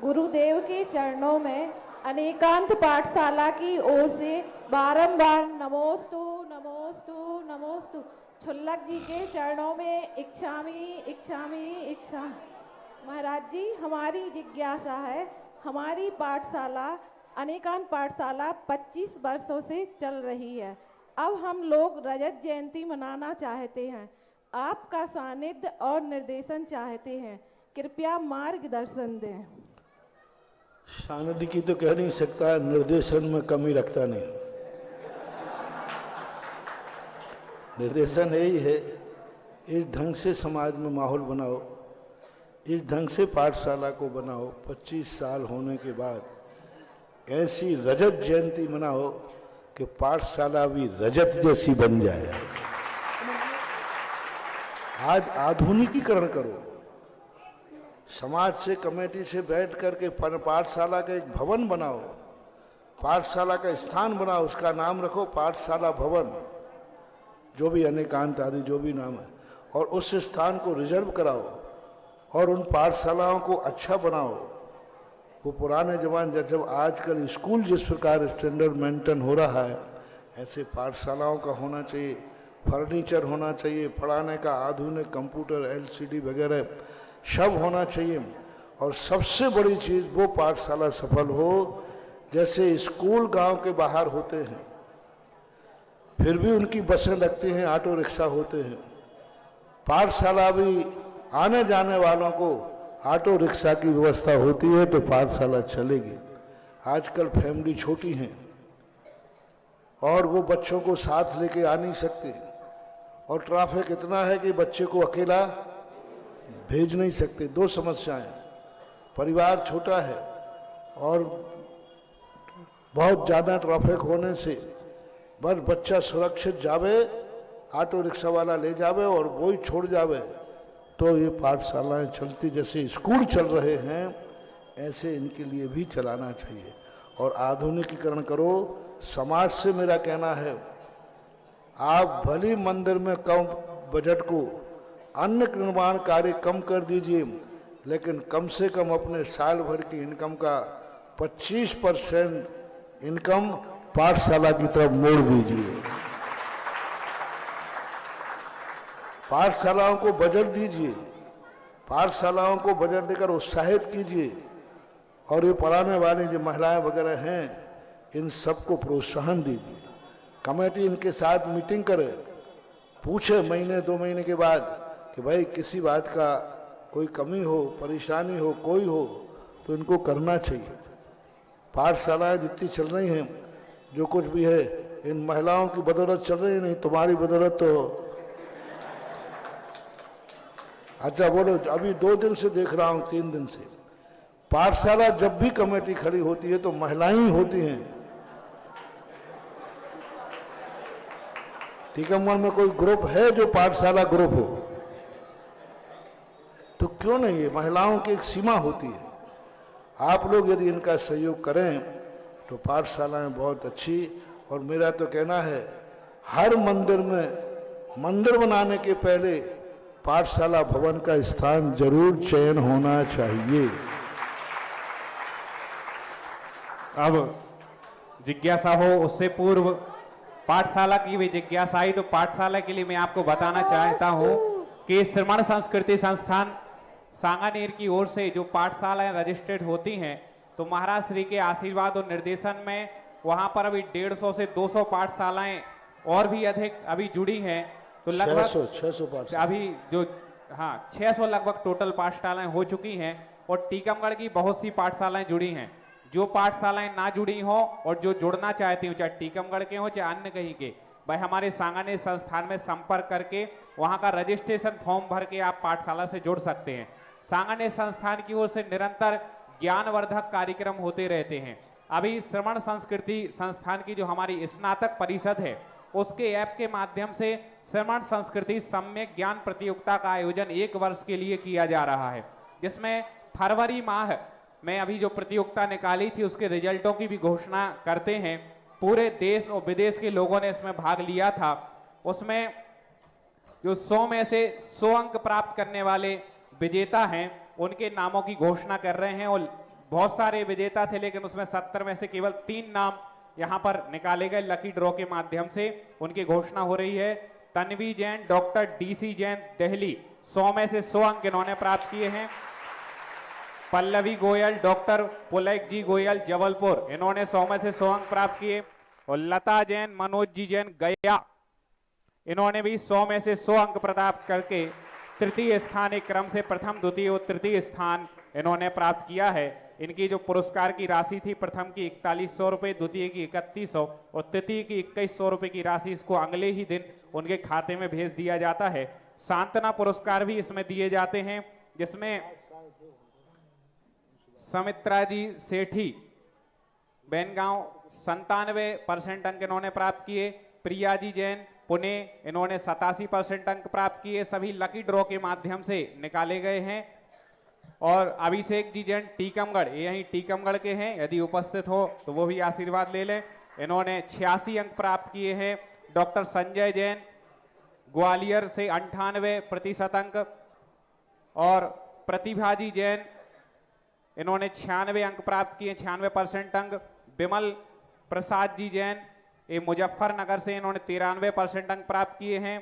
गुरुदेव के चरणों में अनेकांत पाठशाला की ओर से बारंबार नमोस्तु नमोस्तु नमोस्तु। छुल्लक जी के चरणों में इच्छामी इच्छामी इच्छा। महाराज जी, हमारी जिज्ञासा है, हमारी पाठशाला अनेकांत पाठशाला 25 वर्षों से चल रही है। अब हम लोग रजत जयंती मनाना चाहते हैं, आपका सानिध्य और निर्देशन चाहते हैं, कृपया मार्गदर्शन दें। सानिध्य की तो कह नहीं सकता, निर्देशन में कमी रखता नहीं। निर्देशन यही है, इस ढंग से समाज में माहौल बनाओ, इस ढंग से पाठशाला को बनाओ। 25 साल होने के बाद ऐसी रजत जयंती मनाओ कि पाठशाला भी रजत जैसी बन जाए। आज आधुनिकीकरण करो, समाज से कमेटी से बैठ करके पाठशाला का एक भवन बनाओ, पाठशाला का स्थान बनाओ, उसका नाम रखो पाठशाला भवन, जो भी अनेकांत आदि जो भी नाम है, और उस स्थान को रिजर्व कराओ और उन पाठशालाओं को अच्छा बनाओ। वो पुराने जमाने जब आजकल स्कूल जिस प्रकार स्टैंडर्ड मेंटेन हो रहा है, ऐसे पाठशालाओं का होना चाहिए। फर्नीचर होना चाहिए, पढ़ाने का आधुनिक कंप्यूटर LCD वगैरह सब होना चाहिए। और सबसे बड़ी चीज़, वो पाठशाला सफल हो जैसे स्कूल गांव के बाहर होते हैं, फिर भी उनकी बसें लगती हैं, ऑटो रिक्शा होते हैं। पाठशाला भी आने जाने वालों को ऑटो रिक्शा की व्यवस्था होती है तो पाठशाला चलेगी। आजकल फैमिली छोटी हैं और वो बच्चों को साथ लेके आ नहीं सकते, और ट्रैफिक इतना है कि बच्चे को अकेला भेज नहीं सकते। 2 समस्याएं, परिवार छोटा है और बहुत ज़्यादा ट्रैफिक होने से बस बच्चा सुरक्षित जावे, ऑटो रिक्शा वाला ले जावे और वो ही छोड़ जावे, तो ये पाठशालाएं चलती, जैसे स्कूल चल रहे हैं ऐसे इनके लिए भी चलाना चाहिए। और आधुनिकीकरण करो। समाज से मेरा कहना है, आप भली मंदिर में कम बजट को अन्य निर्माण कार्य कम कर दीजिए, लेकिन कम से कम अपने साल भर की इनकम का 25% इनकम पाठशाला की तरफ मोड़ दीजिए। पाठशालाओं को बजट दीजिए, पाठशालाओं को बजट देकर उत्साहित कीजिए और ये पढ़ाने वाली जो महिलाएं वगैरह हैं इन सबको प्रोत्साहन दीजिए। कमेटी इनके साथ मीटिंग करे, पूछे महीने 2 महीने के बाद कि भाई किसी बात का कोई कमी हो, परेशानी हो, कोई हो तो इनको करना चाहिए। पाठशालाएं जितनी चल रही हैं, जो कुछ भी है इन महिलाओं की बदौलत चल रही है, नहीं तुम्हारी बदौलत तो। अच्छा बोलो, अभी 2 दिन से देख रहा हूं, 3 दिन से पाठशाला जब भी कमेटी खड़ी होती है तो महिलाएं ही होती हैं। टीकमगढ़ में कोई ग्रुप है जो पाठशाला ग्रुप हो? तो क्यों नहीं है? महिलाओं की एक सीमा होती है। आप लोग यदि इनका सहयोग करें तो पाठशालाएं बहुत अच्छी। और मेरा तो कहना है हर मंदिर में मंदिर बनाने के पहले पाठशाला भवन का स्थान जरूर चयन होना चाहिए। अब जिज्ञासा हो उससे पूर्व पाठशाला की भी जिज्ञासा आई, तो पाठशाला के लिए मैं आपको बताना चाहता हूं कि श्रमण संस्कृति संस्थान सांगानेर की ओर से जो पाठशालाएं रजिस्टर्ड होती हैं, तो महाराज श्री के आशीर्वाद और निर्देशन में वहां पर अभी 150 से 200 पाठशालाएं और भी अधिक अभी जुड़ी हैं। तो लगभग 600 अभी जो 600 लगभग टोटल पाठशालाएं हो चुकी हैं और टीकमगढ़ की बहुत सी पाठशालाएं जुड़ी हैं। जो पाठशालाएं ना जुड़ी हो और जो जुड़ना चाहती हो, चाहे टीकमगढ़ के हो चाहे अन्य कहीं के, भाई हमारे सांगानेर संस्थान में संपर्क करके वहां का रजिस्ट्रेशन फॉर्म भर के आप पाठशाला से जुड़ सकते हैं। सांगानेर संस्थान की ओर से निरंतर ज्ञानवर्धक कार्यक्रम होते रहते हैं। अभी श्रमण संस्कृति संस्थान की जो हमारी स्नातक परिषद है उसके ऐप के माध्यम से श्रमण संस्कृति सम्यक ज्ञान प्रतियोगिता का आयोजन 1 वर्ष के लिए किया जा रहा है, जिसमें फरवरी माह में अभी जो प्रतियोगिता निकाली थी उसके रिजल्टों की भी घोषणा करते हैं। पूरे देश और विदेश के लोगों ने इसमें भाग लिया था। उसमें जो 100 में से 100 अंक प्राप्त करने वाले विजेता हैं उनके नामों की घोषणा कर रहे हैं। और बहुत सारे विजेता थे लेकिन उसमें 70 में से केवल 3 नाम यहां पर निकाले गए लकी ड्रॉ के माध्यम से, उनकी घोषणा हो रही है। तन्वी जैन, डॉक्टर DC जैन दिल्ली 100 में से 100 अंक इन्होंने प्राप्त किए हैं। पल्लवी गोयल, डॉक्टर पुलक जी गोयल जबलपुर, इन्होंने 100 में से 100 अंक प्राप्त किए। और लता जैन, मनोज जी जैन गया, इन्होंने भी 100 में से 100 अंक प्राप्त करके तृतीय स्थान एक क्रम से प्रथम, द्वितीय और तृतीय स्थान इन्होंने प्राप्त किया है। इनकी जो पुरस्कार की राशि थी, प्रथम की 4100 रुपए, द्वितीय की 3100 और तृतीय की 2100 रुपए की राशि इसको अगले ही दिन उनके खाते में भेज दिया जाता है। सांत्वना पुरस्कार भी इसमें दिए जाते हैं, जिसमें समित्रा जी सेठी बेनगांव 97% अंक इन्होंने प्राप्त किए। प्रिया जी जैन पुणे, इन्होंने 87% अंक प्राप्त किए। सभी लकी ड्रॉ के माध्यम से निकाले गए हैं। और अभिषेक जी जैन टीकमगढ़, ये यहीं टीकमगढ़ के हैं, यदि उपस्थित हो तो वो भी आशीर्वाद ले लें, इन्होंने 86 अंक प्राप्त किए हैं। डॉक्टर संजय जैन ग्वालियर से 98% अंक। और प्रतिभा जी जैन, इन्होंने 96 अंक प्राप्त किए, 96% अंक। विमल प्रसाद जी जैन, ये मुजफ्फरनगर से, इन्होंने 93% अंक प्राप्त किए हैं।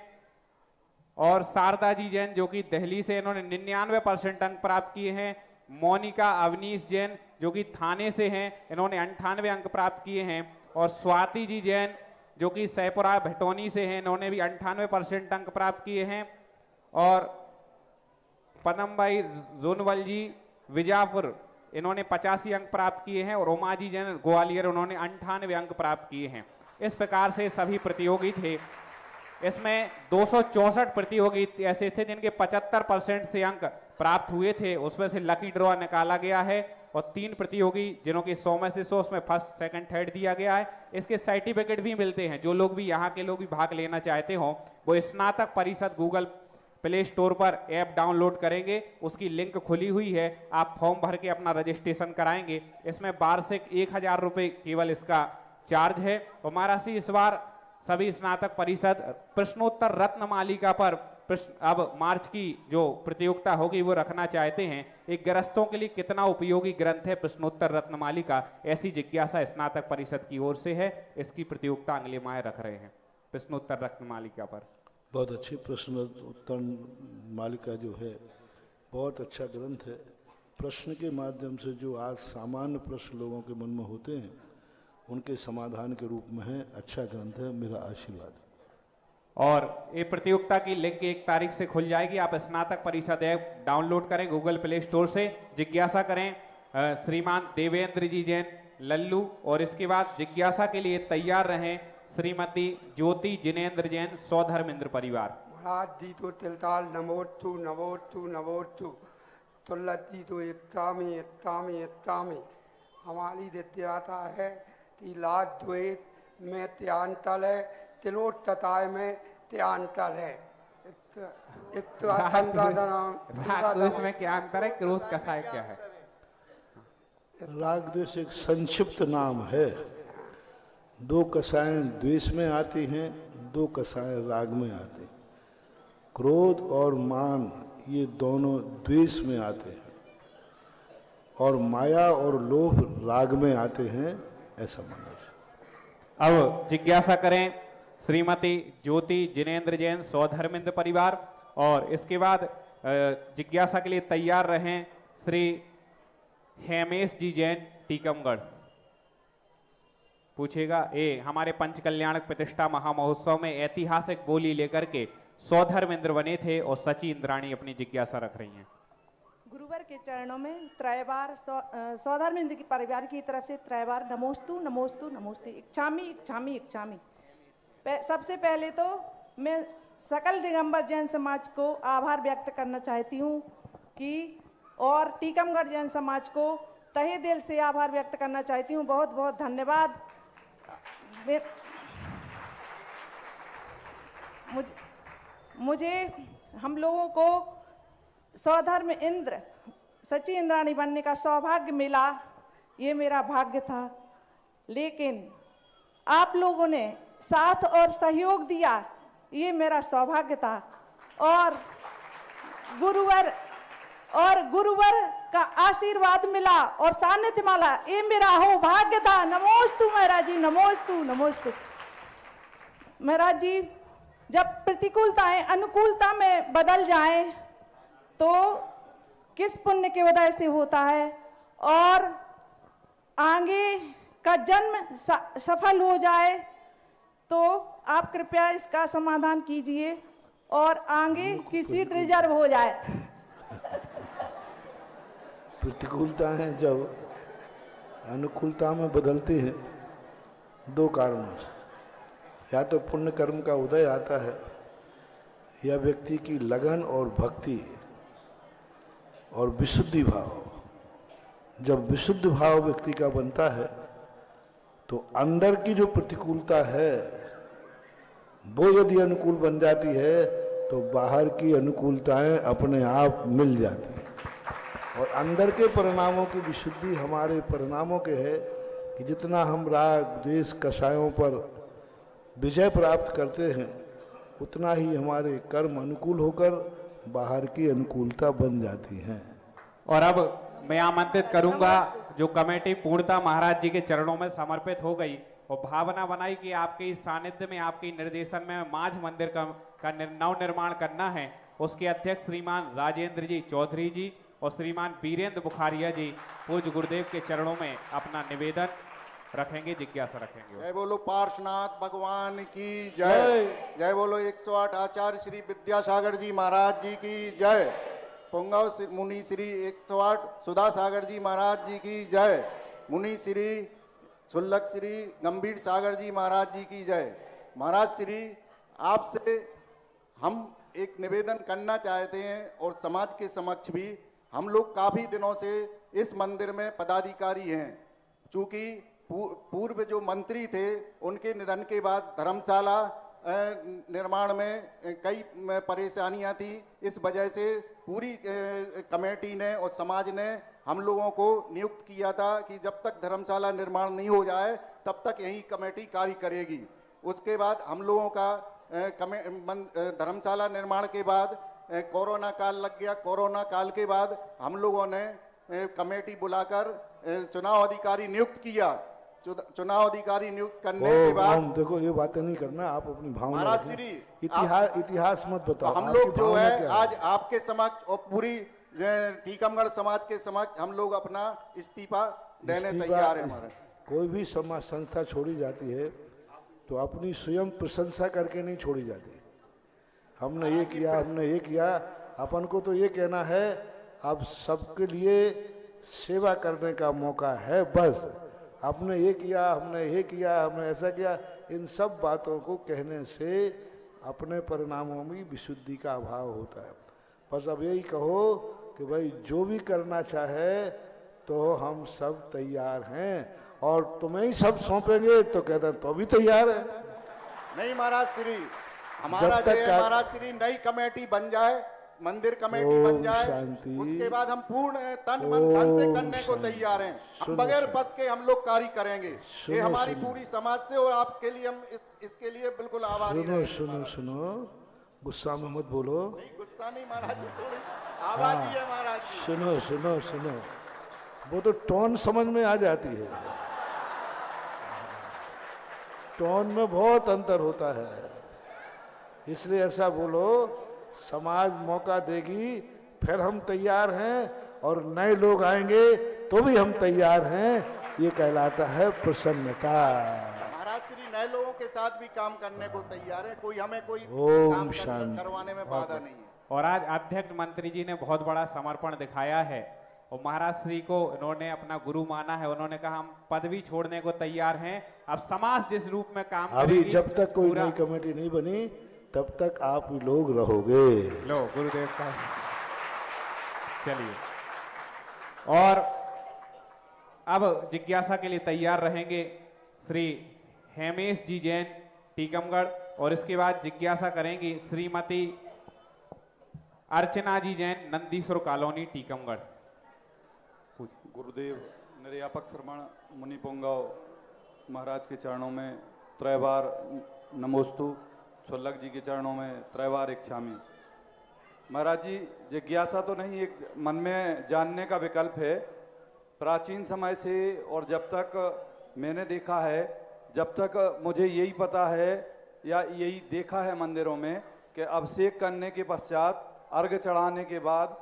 और शारदा जी जैन जो कि दिल्ली से, इन्होंने 99% अंक प्राप्त किए हैं। मोनिका अवनीश जैन जो कि थाने से हैं, इन्होंने 98 अंक प्राप्त किए हैं। और स्वाति जी जैन जो कि सैपुरा भटौनी से हैं, इन्होंने भी 98% अंक प्राप्त किए हैं। और पदम भाई जोनवल जी विजापुर, इन्होंने 85 अंक प्राप्त किए हैं। और उमा जी जैन ग्वालियर, उन्होंने 98 अंक प्राप्त किए हैं। इस प्रकार से सभी प्रतियोगी थे। इसमें 264 प्रतियोगी ऐसे थे जिनके 75% से अंक प्राप्त हुए थे, उसमें से लकी ड्रॉ निकाला गया है। और 3 प्रतियोगी जिन्हों की 100 में से 100, उसमें फर्स्ट, सेकंड, थर्ड दिया गया है। इसके सर्टिफिकेट भी मिलते हैं। जो लोग भी यहाँ के लोग भी भाग लेना चाहते हो वो स्नातक परिषद गूगल प्ले स्टोर पर ऐप डाउनलोड करेंगे, उसकी लिंक खुली हुई है, आप फॉर्म भर के अपना रजिस्ट्रेशन कराएंगे। इसमें वार्षिक 1000 रुपये केवल इसका चार्ज है। और महाराष्ट्र इस बार सभी स्नातक परिषद प्रश्नोत्तर रत्न मालिका पर प्रश्न अब मार्च की जो प्रतियोगिता होगी वो रखना चाहते हैं, एक गृहस्थों के लिए कितना उपयोगी ग्रंथ है प्रश्नोत्तर रत्नमालिका, ऐसी जिज्ञासा स्नातक परिषद की ओर से है। इसकी प्रतियोगिता अगले माह रख रहे हैं प्रश्नोत्तर रत्नमालिका पर। बहुत अच्छी प्रश्न उत्तर मालिका जो है बहुत अच्छा ग्रंथ है। प्रश्न के माध्यम से जो आज सामान्य प्रश्न लोगों के मन में होते हैं उनके समाधान के रूप में है, अच्छा ग्रंथ है, मेरा आशीर्वाद। और ये प्रतियोगिता की लिंक 1 तारीख से खुल जाएगी। आप स्नातक परिषद ऐप डाउनलोड करें गूगल प्ले स्टोर से, जिज्ञासा करें श्रीमान देवेंद्र जी जैन लल्लू, और इसके बाद जिज्ञासा के लिए तैयार रहें श्रीमती ज्योति जिनेन्द्र जैन सौधर्मेंद्र परिवार। महाराज दी तो तिलताल नमोस्तु नमोस्तु नमोस्तु तुल्लती तो इत्तामी इत्तामी इत्तामी। हमारी दित्याता है तिलाद द्वैत में त्यांतल है, तिलोट तताय में त्यांतल है। इसमें क्या अंतर है, क्रोध कसाय क्या है? राग द्वेष एक संक्षिप्त नाम है। 2 कसाएं द्वेष में आती हैं, 2 कसाएं राग में आती हैं। क्रोध और मान ये दोनों द्वेष में आते हैं और माया और लोभ राग में आते हैं, ऐसा माना जाए। अब जिज्ञासा करें श्रीमती ज्योति जिनेन्द्र जैन सौधर्मेंद्र परिवार, और इसके बाद जिज्ञासा के लिए तैयार रहें श्री हेमेश जी जैन टीकमगढ़। पूछेगा हमारे पंच कल्याणक प्रतिष्ठा महामहोत्सव में ऐतिहासिक बोली लेकर के सौधर्मेंद्र बने थे और सची इंद्राणी अपनी जिज्ञासा रख रही हैं। गुरुवर के चरणों में त्रैबार सौधर्मेंद्र की परिवार की तरफ से त्रैबार नमोस्तु नमोस्तु नमोस्तु इच्छामी इच्छामी इच्छामी। सबसे पहले तो मैं सकल दिगंबर जैन समाज को आभार व्यक्त करना चाहती हूँ कि, और टीकमगढ़ जैन समाज को तहे दिल से आभार व्यक्त करना चाहती हूँ। बहुत बहुत धन्यवाद। मुझे हम लोगों को सौधर्म इंद्र सची इंद्राणी बनने का सौभाग्य मिला, ये मेरा भाग्य था। लेकिन आप लोगों ने साथ और सहयोग दिया, ये मेरा सौभाग्य था। और गुरुवर का आशीर्वाद मिला और सानिध्य माला, ये मेरा हो भाग्य था। नमोस्तु महाराज जी, नमोस्तु नमोस्तु महाराज जी। जब प्रतिकूलताएं अनुकूलता में बदल जाएं तो किस पुण्य के उदय से होता है और आगे का जन्म सफल हो जाए, तो आप कृपया इसका समाधान कीजिए और आगे की सीट रिजर्व हो जाए। प्रतिकूलताएं जब अनुकूलता में बदलती हैं 2 कारणों से, या तो पुण्य कर्म का उदय आता है या व्यक्ति की लगन और भक्ति और विशुद्धि भाव। जब विशुद्ध भाव व्यक्ति का बनता है तो अंदर की जो प्रतिकूलता है वो यदि अनुकूल बन जाती है तो बाहर की अनुकूलताएं अपने आप मिल जाती हैं। और अंदर के परिणामों की विशुद्धि हमारे परिणामों के है कि जितना हम राग द्वेष कषायों पर विजय प्राप्त करते हैं उतना ही हमारे कर्म अनुकूल होकर बाहर की अनुकूलता बन जाती है। और अब मैं आमंत्रित करूंगा जो कमेटी पूर्णता महाराज जी के चरणों में समर्पित हो गई और भावना बनाई कि आपके इस सानिध्य में, आपके निर्देशन में माझ मंदिर का नव निर्माण करना है, उसके अध्यक्ष श्रीमान राजेंद्र जी चौधरी जी और श्रीमान वीरेंद्र बुखारिया जी पूज्य गुरुदेव के चरणों में अपना निवेदन रखेंगे, जिज्ञासा रखेंगे। जय बोलो पार्श्वनाथ भगवान की जय। जय बोलो 108 आचार्य श्री विद्यासागर जी महाराज जी की जय। पुंगव मुनि श्री 108 सुधा सागर जी महाराज जी की जय। मुनि श्री सुल्लक श्री गंभीर सागर जी महाराज जी की जय। महाराज श्री, आपसे हम एक निवेदन करना चाहते हैं और समाज के समक्ष भी। हम लोग काफी दिनों से इस मंदिर में पदाधिकारी हैं। चूंकि पूर्व जो मंत्री थे उनके निधन के बाद धर्मशाला निर्माण में कई परेशानियां थी। इस वजह से पूरी कमेटी ने और समाज ने हम लोगों को नियुक्त किया था कि जब तक धर्मशाला निर्माण नहीं हो जाए तब तक यही कमेटी कार्य करेगी। उसके बाद हम लोगों का धर्मशाला निर्माण के बाद कोरोना काल लग गया। कोरोना काल के बाद हम लोगों ने कमेटी बुलाकर चुनाव अधिकारी नियुक्त किया। चुनाव अधिकारी नियुक्त करने के बाद देखो ये बातें नहीं करना, आप अपनी भावना महाराज रखें। श्री इतिहास मत बताओ। हम आपकी लोग जो भावना है क्या आज आपके समक्ष और पूरी टीकमगढ़ समाज के समक्ष हम लोग अपना इस्तीफा देने तैयार है। हमारे कोई भी समाज संस्था छोड़ी जाती है तो अपनी स्वयं प्रशंसा करके नहीं छोड़ी जाती। हमने ये किया, हमने ये किया, अपन को तो ये कहना है अब सबके लिए सेवा करने का मौका है। बस आपने ये किया, हमने ये किया, हमने ऐसा किया, इन सब बातों को कहने से अपने परिणामों में विशुद्धि का अभाव होता है। बस अब यही कहो कि भाई जो भी करना चाहे तो हम सब तैयार हैं, और तुम्हें ही सब सौंपेंगे तो कहते हैं तो भी तैयार है। नहीं महाराज श्री, हमारा जो है महाराज श्री नई कमेटी बन जाए, मंदिर कमेटी बन जाए, उसके बाद हम पूर्ण तन मन धन से करने को तैयार हैं। हम बगैर पद के हम लोग कार्य करेंगे। ये हमारी पूरी समाज से और आपके लिए हम इसके लिए बिल्कुल आभारी हैं। सुनो, गुस्सा में मत बोलो। नहीं गुस्सा नहीं महाराज जी, थोड़ी आवाज ही है महाराज जी। सुनो, वो तो टोन समझ में आ जाती है। टोन में बहुत अंतर होता है, इसलिए ऐसा बोलो, समाज मौका देगी फिर हम तैयार हैं, और नए लोग आएंगे तो भी हम तैयार हैं। ये कहलाता है प्रसन्नता। महाराज श्री नए लोगों के साथ भी काम करने को तैयार है, कोई हमें कोई ओम काम शांति करवाने में बाधा नहीं है। और आज अध्यक्ष मंत्री जी ने बहुत बड़ा समर्पण दिखाया है, और महाराज श्री को उन्होंने अपना गुरु माना है। उन्होंने कहा हम पदवी छोड़ने को तैयार हैं, अब समाज जिस रूप में काम अभी जब तक कोई नई कमेटी नहीं बनी तब तक आप लोग रहोगे। लो गुरुदेव का चलिए, और अब जिज्ञासा के लिए तैयार रहेंगे श्री हेमेश जी जैन टीकमगढ़, और इसके बाद जिज्ञासा करेंगी श्रीमती अर्चना जी जैन नंदीश्वर कॉलोनी टीकमगढ़। गुरुदेव निर्यापक श्रमण मुनि पोंगाव महाराज के चरणों में त्रैवार नमोस्तु, छुल्लक जी के चरणों में त्रैवार इच्छामी। महाराज जी जिज्ञासा तो नहीं, एक मन में जानने का विकल्प है। प्राचीन समय से और जब तक मैंने देखा है, जब तक मुझे यही पता है या यही देखा है मंदिरों में कि अभिषेक करने के पश्चात अर्घ चढ़ाने के बाद,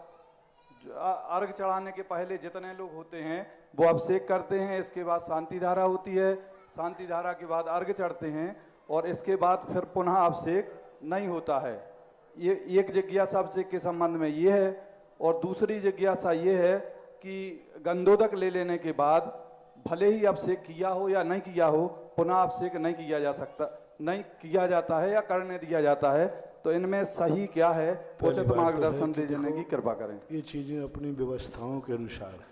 अर्घ चढ़ाने के पहले जितने लोग होते हैं वो अभिषेक करते हैं, इसके बाद शांति धारा होती है, शांति धारा के बाद अर्घ चढ़ते हैं, और इसके बाद फिर पुनः अभिषेक नहीं होता है। ये एक जिज्ञासा अभिषेक के संबंध में ये है। और दूसरी जिज्ञासा ये है कि गंधोदक ले लेने के बाद भले ही अभिषेक किया हो या नहीं किया हो, पुनः अभिषेक नहीं किया जा सकता, नहीं किया जाता है या करने दिया जाता है, तो इनमें सही क्या है, उचित मार्गदर्शन देने की कृपा करें। ये चीजें अपनी व्यवस्थाओं के अनुसार है।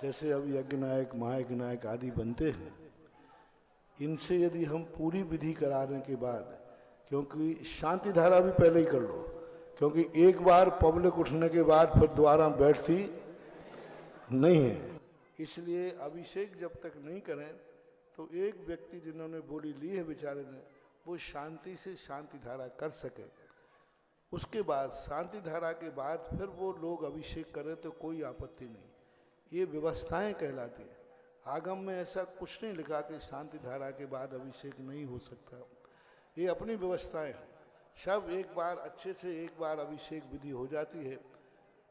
जैसे अब यज्ञ नायक, महायज्ञ नायक आदि बनते हैं, इनसे यदि हम पूरी विधि कराने के बाद, क्योंकि शांति धारा भी पहले ही कर लो, क्योंकि एक बार पब्लिक उठने के बाद फिर दोबारा बैठती नहीं है, इसलिए अभिषेक जब तक नहीं करें तो एक व्यक्ति जिन्होंने बोली ली है बेचारे ने, वो शांति से शांति धारा कर सके। उसके बाद शांति धारा के बाद फिर वो लोग अभिषेक करें तो कोई आपत्ति नहीं। ये व्यवस्थाएं कहलाती है। आगम में ऐसा कुछ नहीं लिखा कि शांति धारा के बाद अभिषेक नहीं हो सकता। ये अपनी व्यवस्थाएं हैं। सब एक बार अच्छे से एक बार अभिषेक विधि हो जाती है,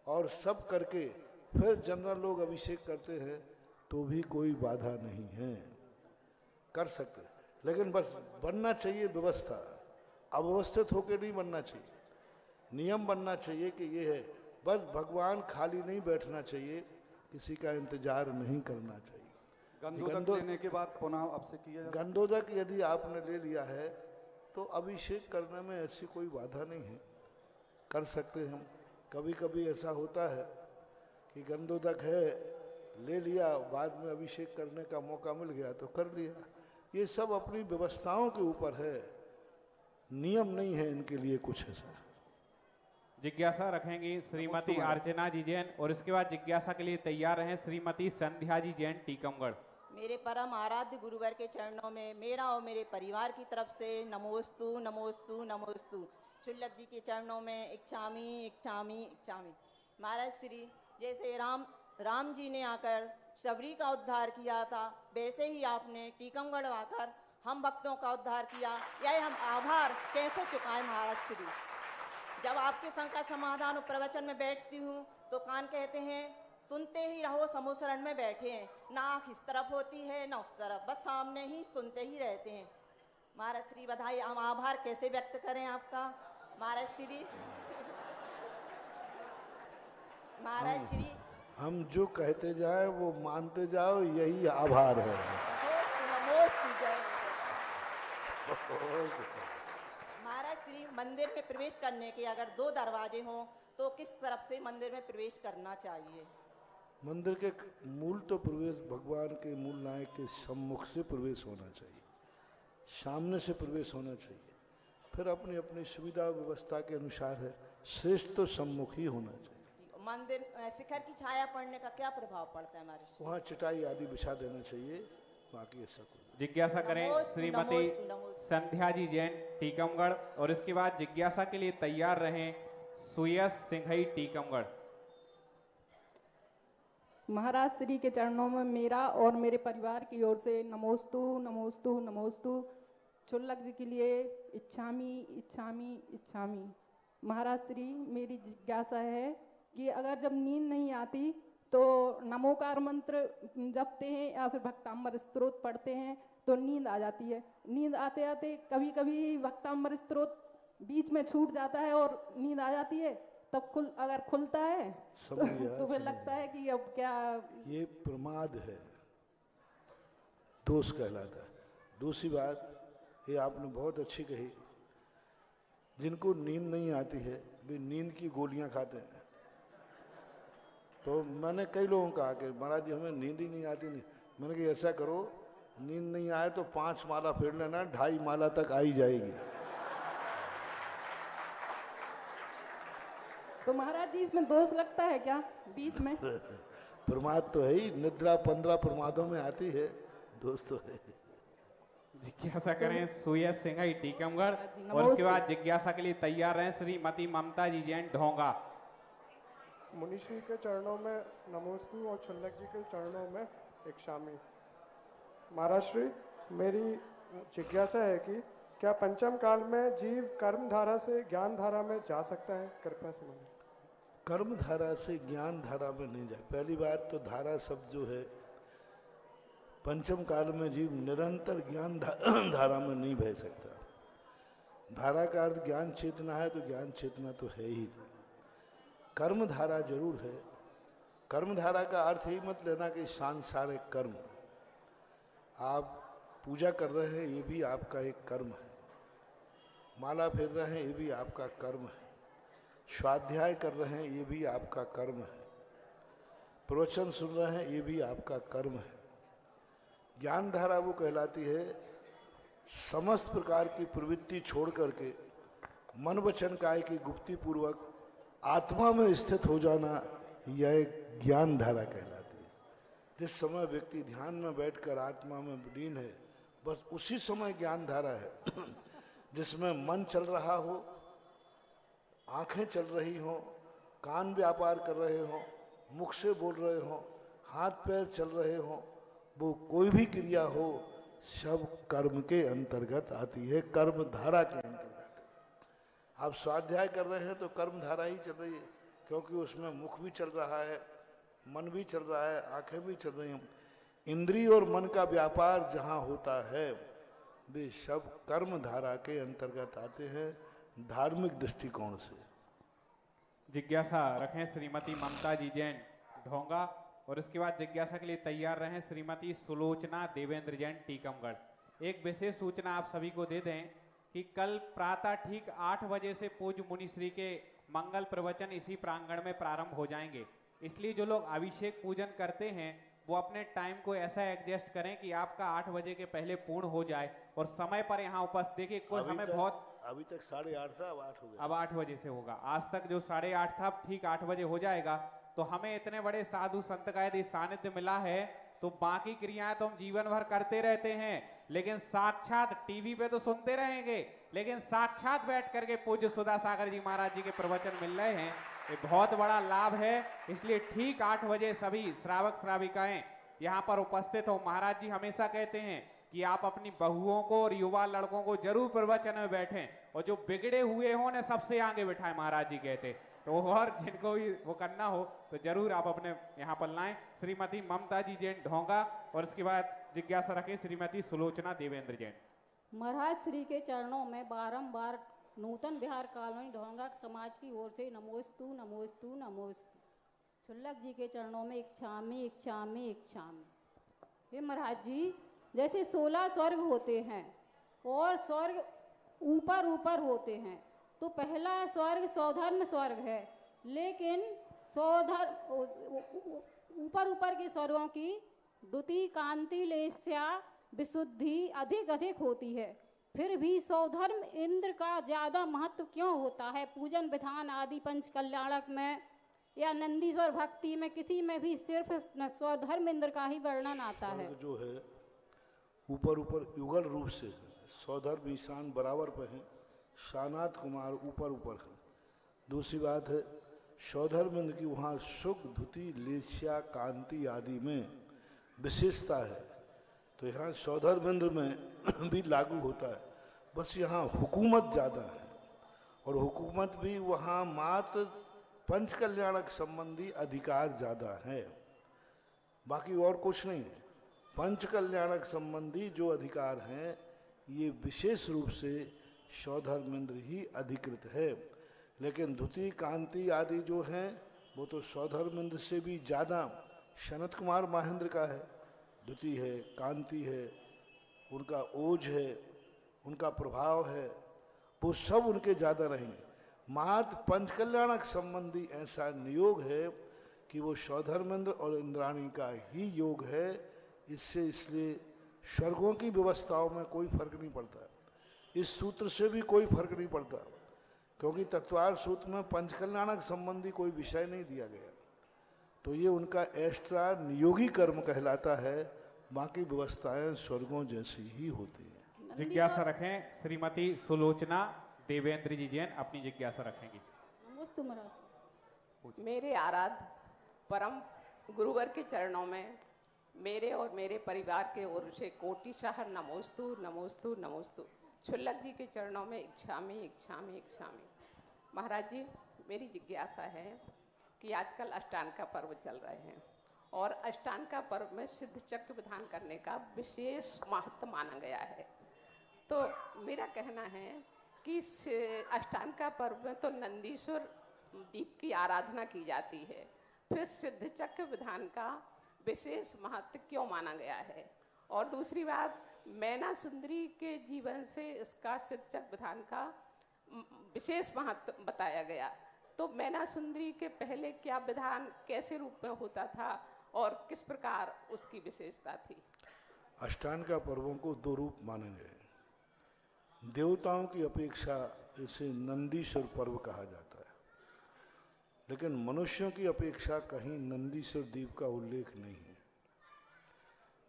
और सब करके फिर जनरल लोग अभिषेक करते हैं तो भी कोई बाधा नहीं है, कर सकते। लेकिन बस बनना चाहिए व्यवस्था, अव्यवस्थित होकर नहीं बनना चाहिए। नियम बनना चाहिए कि ये है, बस भगवान खाली नहीं बैठना चाहिए, किसी का इंतजार नहीं करना चाहिए। गंधोदक लेने के बाद पुनः अभिषेक किया जाता है। गंधोदक यदि आपने ले लिया है तो अभिषेक करने में ऐसी कोई बाधा नहीं है, कर सकते हैं हम। कभी कभी ऐसा होता है कि गंधोदक है, ले लिया, बाद में अभिषेक करने का मौका मिल गया तो कर लिया। ये सब अपनी व्यवस्थाओं के ऊपर है, नियम नहीं है इनके लिए कुछ ऐसा। जिज्ञासा रखेंगी श्रीमती अर्चना जी जैन, और इसके बाद जिज्ञासा के लिए तैयार हैं श्रीमती संध्या जी जैन टीकमगढ़। मेरे परम आराध्य गुरुवर के चरणों में मेरा और मेरे परिवार की तरफ से नमोस्तु नमोस्तु नमोस्तु। चुल्लक जी के चरणों में इच्छामी इच्छामी इच्छामी। महाराज श्री जैसे राम जी ने आकर सबरी का उद्धार किया था, वैसे ही आपने टीकमगढ़ आकर हम भक्तों का उद्धार किया। यह हम आभार कैसे चुकाएं महाराज श्री। जब आपके संकट समाधान और प्रवचन में बैठती हूँ तो कान कहते हैं सुनते ही रहो, समूसरण में बैठे हैं, ना आँख इस तरफ होती है ना उस तरफ, बस सामने ही सुनते ही रहते हैं। महाराज श्री बधाई। हम आभार कैसे व्यक्त करें आपका महाराज श्री। महाराज श्री हम जो कहते जाए वो मानते जाओ, यही आभार है। महाराज श्री मंदिर में प्रवेश करने के अगर 2 दरवाजे हों तो किस तरफ से मंदिर में प्रवेश करना चाहिए? मंदिर के मूल तो प्रवेश भगवान के मूल नायक के सम्मुख से प्रवेश होना चाहिए, सामने से प्रवेश होना चाहिए, फिर अपनी अपनी सुविधा व्यवस्था के अनुसार है, श्रेष्ठ तो सम्मुख ही होना चाहिए। मंदिर शिखर की छाया पड़ने का क्या प्रभाव पड़ता है हमारे? वहाँ चटाई आदि बिछा देना चाहिए, बाकी ऐसा कोई। जिज्ञासा करें श्रीमती संध्या जी जैन टीकमगढ़, और इसके बाद जिज्ञासा के लिए तैयार रहें सुयस सिंघई टीकमगढ़। महाराज श्री के चरणों में मेरा और मेरे परिवार की ओर से नमोस्तु नमोस्तु नमोस्तु। चुल्लक जी के लिए इच्छामी इच्छामी इच्छामी। महाराज श्री मेरी जिज्ञासा है कि अगर जब नींद नहीं आती तो नमोकार मंत्र जपते हैं या फिर भक्तांबर स्तोत्र पढ़ते हैं तो नींद आ जाती है। नींद आते आते कभी कभी भक्तांबर स्तोत्र बीच में छूट जाता है और नींद आ जाती है, तब अगर खुलता है तो फिर लगता है कि अब क्या। ये प्रमाद है, दोष कहलाता है। दूसरी बात ये आपने बहुत अच्छी कही, जिनको नींद नहीं आती है वे नींद की गोलियां खाते हैं। तो मैंने कई लोगों को कहा कि महाराज जी हमें नींद ही नहीं आती। नहीं, मैंने कहा ऐसा करो, नींद नहीं आए तो 5 माला फेर लेना, 2.5 माला तक आई जाएगी। तो महाराज जी इसमें दोष लगता है क्या बीच में? प्रमाद तो है ही, निद्रा 15 प्रमादों में आती है, दोष तो है। जिज्ञासा करें सुयस सिंघई टीकमगढ़, और उसके बाद जिज्ञासा के लिए तैयार रहें श्रीमती ममता जी जैन ढोंगा। मुनिश्री के चरणों में नमोस्तु और चुल्लक जी के चरणों में इच्छामी। महाराज श्री मेरी जिज्ञासा है कि क्या पंचम काल में जीव कर्म धारा से ज्ञान धारा में जा सकता है? कृपया समझें। कर्म धारा से ज्ञान धारा में नहीं जाए। पहली बात तो धारा शब्द जो है, पंचम काल में जीव निरंतर ज्ञान धारा में नहीं बह सकता। धारा का अर्थ ज्ञान चेतना है, तो ज्ञान चेतना तो है ही। कर्म धारा जरूर है। कर्म धारा का अर्थ ही मत लेना कि सांसारिक कर्म। आप पूजा कर रहे हैं, ये भी आपका एक कर्म है। माला फेर रहे हैं, ये भी आपका कर्म है। स्वाध्याय कर रहे हैं, ये भी आपका कर्म है। प्रवचन सुन रहे हैं, ये भी आपका कर्म है। ज्ञान धारा वो कहलाती है समस्त प्रकार की प्रवृत्ति छोड़ करके मन वचन काय की गुप्ती पूर्वक आत्मा में स्थित हो जाना, यह एक ज्ञान धारा कहलाती है। जिस समय व्यक्ति ध्यान में बैठकर आत्मा में लीन है, बस उसी समय ज्ञान धारा है। जिसमें मन चल रहा हो, आंखें चल रही हो, कान व्यापार कर रहे हो, मुख से बोल रहे हो, हाथ पैर चल रहे हो, वो कोई भी क्रिया हो, सब कर्म के अंतर्गत आती है, कर्म धारा के अंतर्गत। आप स्वाध्याय कर रहे हैं तो कर्म धारा ही चल रही है, क्योंकि उसमें मुख भी चल रहा है, मन भी चल रहा है, आंखें भी चल रही हैं। इंद्रिय और मन का व्यापार जहाँ होता है, वे सब कर्म धारा के अंतर्गत आते हैं धार्मिक दृष्टिकोण से। जिज्ञासा रखें श्रीमती ममता जी जैन ढोंगा, और इसके बाद जिज्ञासा के लिए तैयार रहें श्रीमती सुलोचना देवेंद्र जैन टीकमगढ़। एक विशेष सूचना आप सभी को दे दें कि कल प्रातः ठीक 8 बजे से पूज्य मुनिश्री के मंगल प्रवचन इसी प्रांगण में प्रारंभ हो जाएंगे। इसलिए जो लोग अभिषेक पूजन करते हैं वो अपने टाइम को ऐसा एडजस्ट करें कि आपका 8 बजे के पहले पूर्ण हो जाए और समय पर यहाँ उपस्थित। देखिए कुछ हमें बहुत अभी तक 8:30 था, अब 8 हो गया। अब 8 बजे से होगा। आज तक जो 8:30 था, ठीक 8 बजे हो जाएगा। तो हमें इतने बड़े साधु संत का यदि सानिध्य मिला है तो बाकी क्रियाएं तो हम जीवन भर करते रहते हैं, लेकिन साक्षात टीवी पे तो सुनते रहेंगे, लेकिन साक्षात बैठ करके पूज्य सुधा सागर जी महाराज जी के प्रवचन मिल रहे हैं, ये बहुत बड़ा लाभ है। इसलिए ठीक 8 बजे सभी श्रावक श्राविकाएं यहाँ पर उपस्थित हो। महाराज जी हमेशा कहते हैं कि आप अपनी बहुओं को और युवा लड़कों को जरूर प्रवचन में बैठें, और जो बिगड़े हुए हों उन्हें सबसे आगे बिठाएं, महाराज जी कहते। तो और जिनको भी वो करना हो तो जरूर आप अपने यहाँ पर लाएं। श्रीमती ममता जी जैन ढोंगा, और इसके बाद जिज्ञासा रखें श्रीमती सुलोचना देवेंद्र जैन। महाराज श्री के चरणों में बारंबार नूतन बिहार कॉलोनी ढोंगा समाज की ओर से नमोस्तु नमोस्तु नमोस्तु। छुल्लक जी के चरणों में इच्छामी इच्छामी इच्छामी। हे महाराज जी, जैसे 16 स्वर्ग होते हैं और स्वर्ग ऊपर ऊपर होते हैं, तो पहला स्वर्ग स्वधर्म स्वर्ग है, लेकिन ऊपर ऊपर के स्वर्गों की द्वितीय कांति लेस्या विशुद्धि अधिक अधिक होती है। फिर भी स्वधर्म इंद्र का ज्यादा महत्व क्यों होता है? पूजन विधान आदि पंच कल्याणक में या नंदीश्वर भक्ति में किसी में भी सिर्फ स्वधर्म इंद्र का ही वर्णन आता है। जो है ऊपर ऊपर युगल रूप से है, स्वधर्म ईशान बराबर पे है, शानाथ कुमार ऊपर ऊपर है। दूसरी बात है स्वधर्म इंद्र की वहाँ सुख धुति लेस्या कांति आदि में विशेषता है, तो यहाँ स्वधर्म इंद्र में भी लागू होता है। बस यहाँ हुकूमत ज़्यादा है, और हुकूमत भी वहाँ मात्र पंच कल्याणक संबंधी अधिकार ज़्यादा है, बाकी और कुछ नहीं है। पंच कल्याणक संबंधी जो अधिकार हैं ये विशेष रूप से स्वधर्मेंद्र ही अधिकृत है, लेकिन द्वितीय कांति आदि जो हैं वो तो स्वधर्मेंद्र से भी ज़्यादा सनत कुमार महेंद्र का है। द्वितीय है, कांति है, उनका ओज है, उनका प्रभाव है, वो सब उनके ज़्यादा रहेंगे। मात्र पंच कल्याणक संबंधी ऐसा नियोग है कि वो स्वधर्मेंद्र और इंद्राणी का ही योग है। इससे इसलिए स्वर्गों की व्यवस्थाओं में कोई फर्क नहीं पड़ता, इस सूत्र से भी कोई फर्क नहीं पड़ता, क्योंकि तत्वार सूत्र में पंच कल्याणक संबंधी कोई विषय नहीं दिया गया, तो ये उनका एक्स्ट्रा नियोगी कर्म कहलाता है। बाकी व्यवस्थाएं स्वर्गों जैसी ही होती हैं। जिज्ञासा रखें श्रीमती सुलोचना देवेंद्र जी जैन, अपनी जिज्ञासा रखेंगी। नमोस्तु महाराज। मेरे आराध्य परम गुरुवर के चरणों में मेरे और मेरे परिवार के ओर से कोटिशाह नमोस्तु नमोस्तु नमोस्तु। छुल्लक जी के चरणों में इच्छामी इच्छामी इच्छामी। महाराज जी, मेरी जिज्ञासा है कि आजकल अष्टांग का पर्व चल रहे हैं, और अष्टांग का पर्व में सिद्ध चक्र विधान करने का विशेष महत्व माना गया है। तो मेरा कहना है कि अष्टांग का पर्व में तो नंदीश्वर दीप की आराधना की जाती है, फिर सिद्ध चक्र विधान का विशेष महत्व क्यों माना गया है? और दूसरी बात, मैना सुंदरी के जीवन से इसका सिद्ध चक्र विधान का विशेष महत्व बताया गया, तो मैना सुंदरी के पहले क्या विधान कैसे रूप में होता था और किस प्रकार उसकी विशेषता थी? अष्टांग का पर्वों को दो रूप माने गए। देवताओं की अपेक्षा इसे नंदीश्वर पर्व कहा जाता है, लेकिन मनुष्यों की अपेक्षा कहीं नंदीश्वर दीप का उल्लेख नहीं है।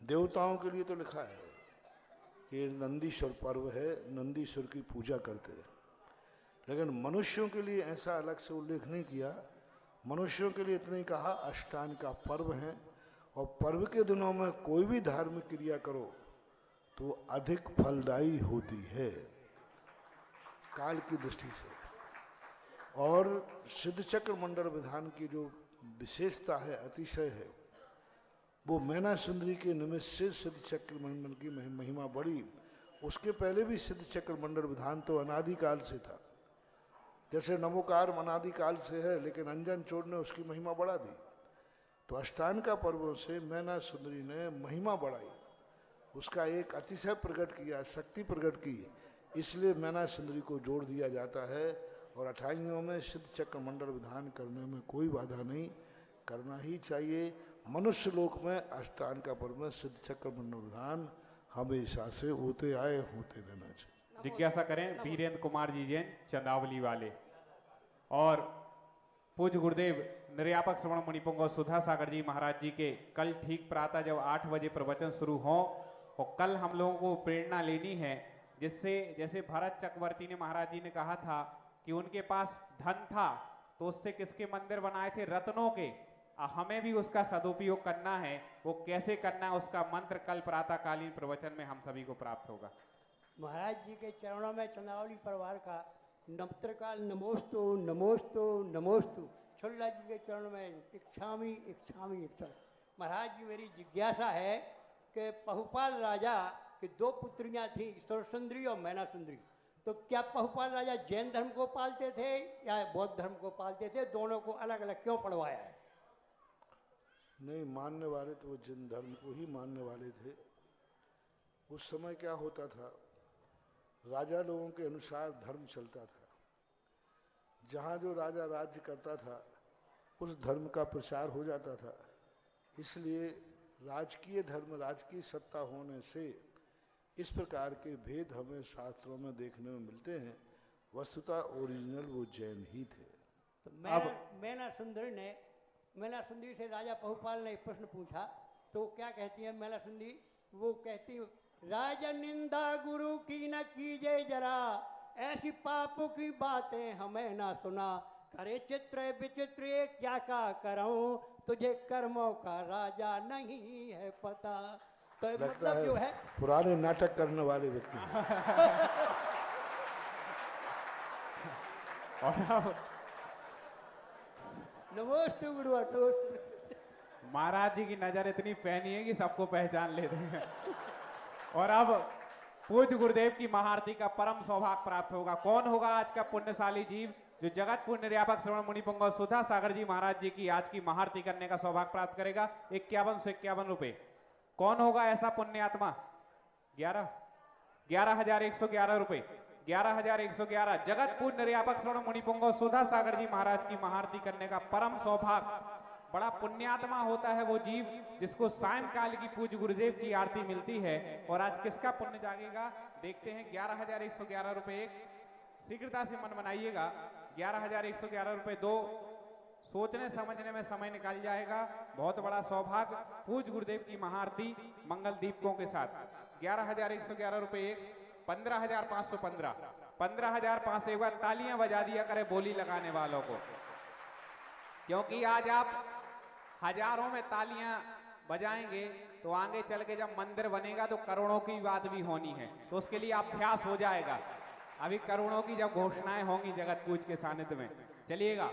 देवताओं के लिए तो लिखा है कि नंदीश्वर पर्व है, नंदीश्वर की पूजा करते हैं, लेकिन मनुष्यों के लिए ऐसा अलग से उल्लेख नहीं किया। मनुष्यों के लिए इतना ही कहा अष्टांग का पर्व है, और पर्व के दिनों में कोई भी धार्मिक क्रिया करो तो अधिक फलदायी होती है काल की दृष्टि से। और सिद्ध चक्र मंडल विधान की जो विशेषता है, अतिशय है, वो मैना सुंदरी के निमित्त से सिद्ध चक्र मंडल की महिमा बढ़ी। उसके पहले भी सिद्ध चक्र मंडल विधान तो अनादिकाल से था, जैसे नमोकार अनादिकाल से है, लेकिन अंजन चोर ने उसकी महिमा बढ़ा दी। तो अष्टांग का पर्वों से मैना सुंदरी ने महिमा बढ़ाई, उसका एक अतिशय प्रकट किया, शक्ति प्रकट की, इसलिए मैना सुंदरी को जोड़ दिया जाता है। और 28 में सिद्ध चक्र मंडल विधान करने में कोई बाधा नहीं, करना ही चाहिए। मनुष्य लोक में अष्टांग का पर्व में सिद्ध चक्र मंडल विधान हमेशा से होते आए, होते रहना चाहिए। जिज्ञासा करें वीरेंद्र कुमार जी जैन, चंदावली वाले। और पूज्य गुरुदेव निर्यापक श्रवण मुनिपुंगव सुधा सागर जी महाराज जी के कल ठीक प्रातः जब 8 बजे प्रवचन शुरू हो, और कल हम लोगों को प्रेरणा लेनी है, जिससे जैसे भरत चक्रवर्ती ने महाराज जी ने कहा था कि उनके पास धन था तो उससे किसके मंदिर बनाए थे? रत्नों के। हमें भी उसका सदुपयोग करना है, वो कैसे करना है उसका मंत्र कल प्रातःकालीन प्रवचन में हम सभी को प्राप्त होगा। महाराज जी के चरणों में चंद्रावली परिवार का नमस्कार, नमोस्तु नमोस्तु नमोस्तु। छुल्ला जी के चरणों में इच्छामी इच्छामी इच्छामी। महाराज जी, मेरी जिज्ञासा है कि पहुपाल राजा की 2 पुत्रियां थी, सुरसुंदरी और मैना सुंदरी, तो क्या पहुपाल राजा जैन धर्म को पालते थे या बौद्ध धर्म को पालते थे? दोनों को अलग अलग क्यों पढ़वाया है? नहीं, मानने वाले तो वो जैन धर्म को ही मानने वाले थे। उस समय क्या होता था, राजा लोगों के अनुसार धर्म चलता था। जहाँ जो राजा राज्य करता था उस धर्म का प्रचार हो जाता था। इसलिए राजकीय धर्म, राजकीय सत्ता होने से इस प्रकार के भेद हमें शास्त्रों में देखने में मिलते हैं। वस्तुतः ओरिजिनल वो जैन ही थे। तो मैना सुंदरी से राजा पहुपाल ने एक प्रश्न पूछा, तो क्या कहती है मैना सुंदरी? वो कहती, राजा निंदा गुरु की न कीजिए जरा, ऐसी पापों की बातें हमें ना सुना, करे चित्र विचित्र क्या करूं, तुझे कर्मों का राजा नहीं है पता। तो लगता मतलब जो है पुराने नाटक करने वाले व्यक्ति नमस्ते गुरु। महाराज जी की नजर इतनी पैनी है कि सबको पहचान लेते हैं। और अब पूज्य गुरुदेव की महाआरती का परम सौभाग्य प्राप्त होगा। कौन होगा आज का पुण्यशाली जीव जो जगत पूर्ण निर्यापक श्रवण मुनिपुंगव सुधा सागर जी महाराज जी की आज की महाआरती करने का सौभाग्य प्राप्त करेगा? 5151 रुपए। कौन होगा ऐसा पुण्यात्मा? 11,111 रुपए। 11,111। जगत पूर्ण निर्यापक श्रवण मुनिपुंगव सुधा सागर जी महाराज की महाआरती करने का परम सौभाग्य। बड़ा पुण्यात्मा होता है वो जीव जिसको सायंकाल की पूज्य गुरुदेव की आरती मिलती है। और आज किसका पुण्य जागेगा देखते हैं। 11,111 रुपए। शीघ्रता से मन बनाइएगा। 11,111 रुपए 2। सोचने समझने में समय निकल जाएगा। बहुत बड़ा सौभाग्य। पूज्य गुरुदेव की महाआरती मंगल दीपकों के साथ। 11,111 रुपए 15,515। 15,500। एक बार तालियां बजा दिया करे बोली लगाने वालों को, क्योंकि आज आप हजारों में तालियां बजाएंगे तो आगे चल के जब मंदिर बनेगा तो करोड़ों की बात भी होनी है, तो उसके लिए अभ्यास हो जाएगा। अभी करोड़ों की जब घोषणाएं होंगी जगत पूज के सानिध्य में, चलिएगा।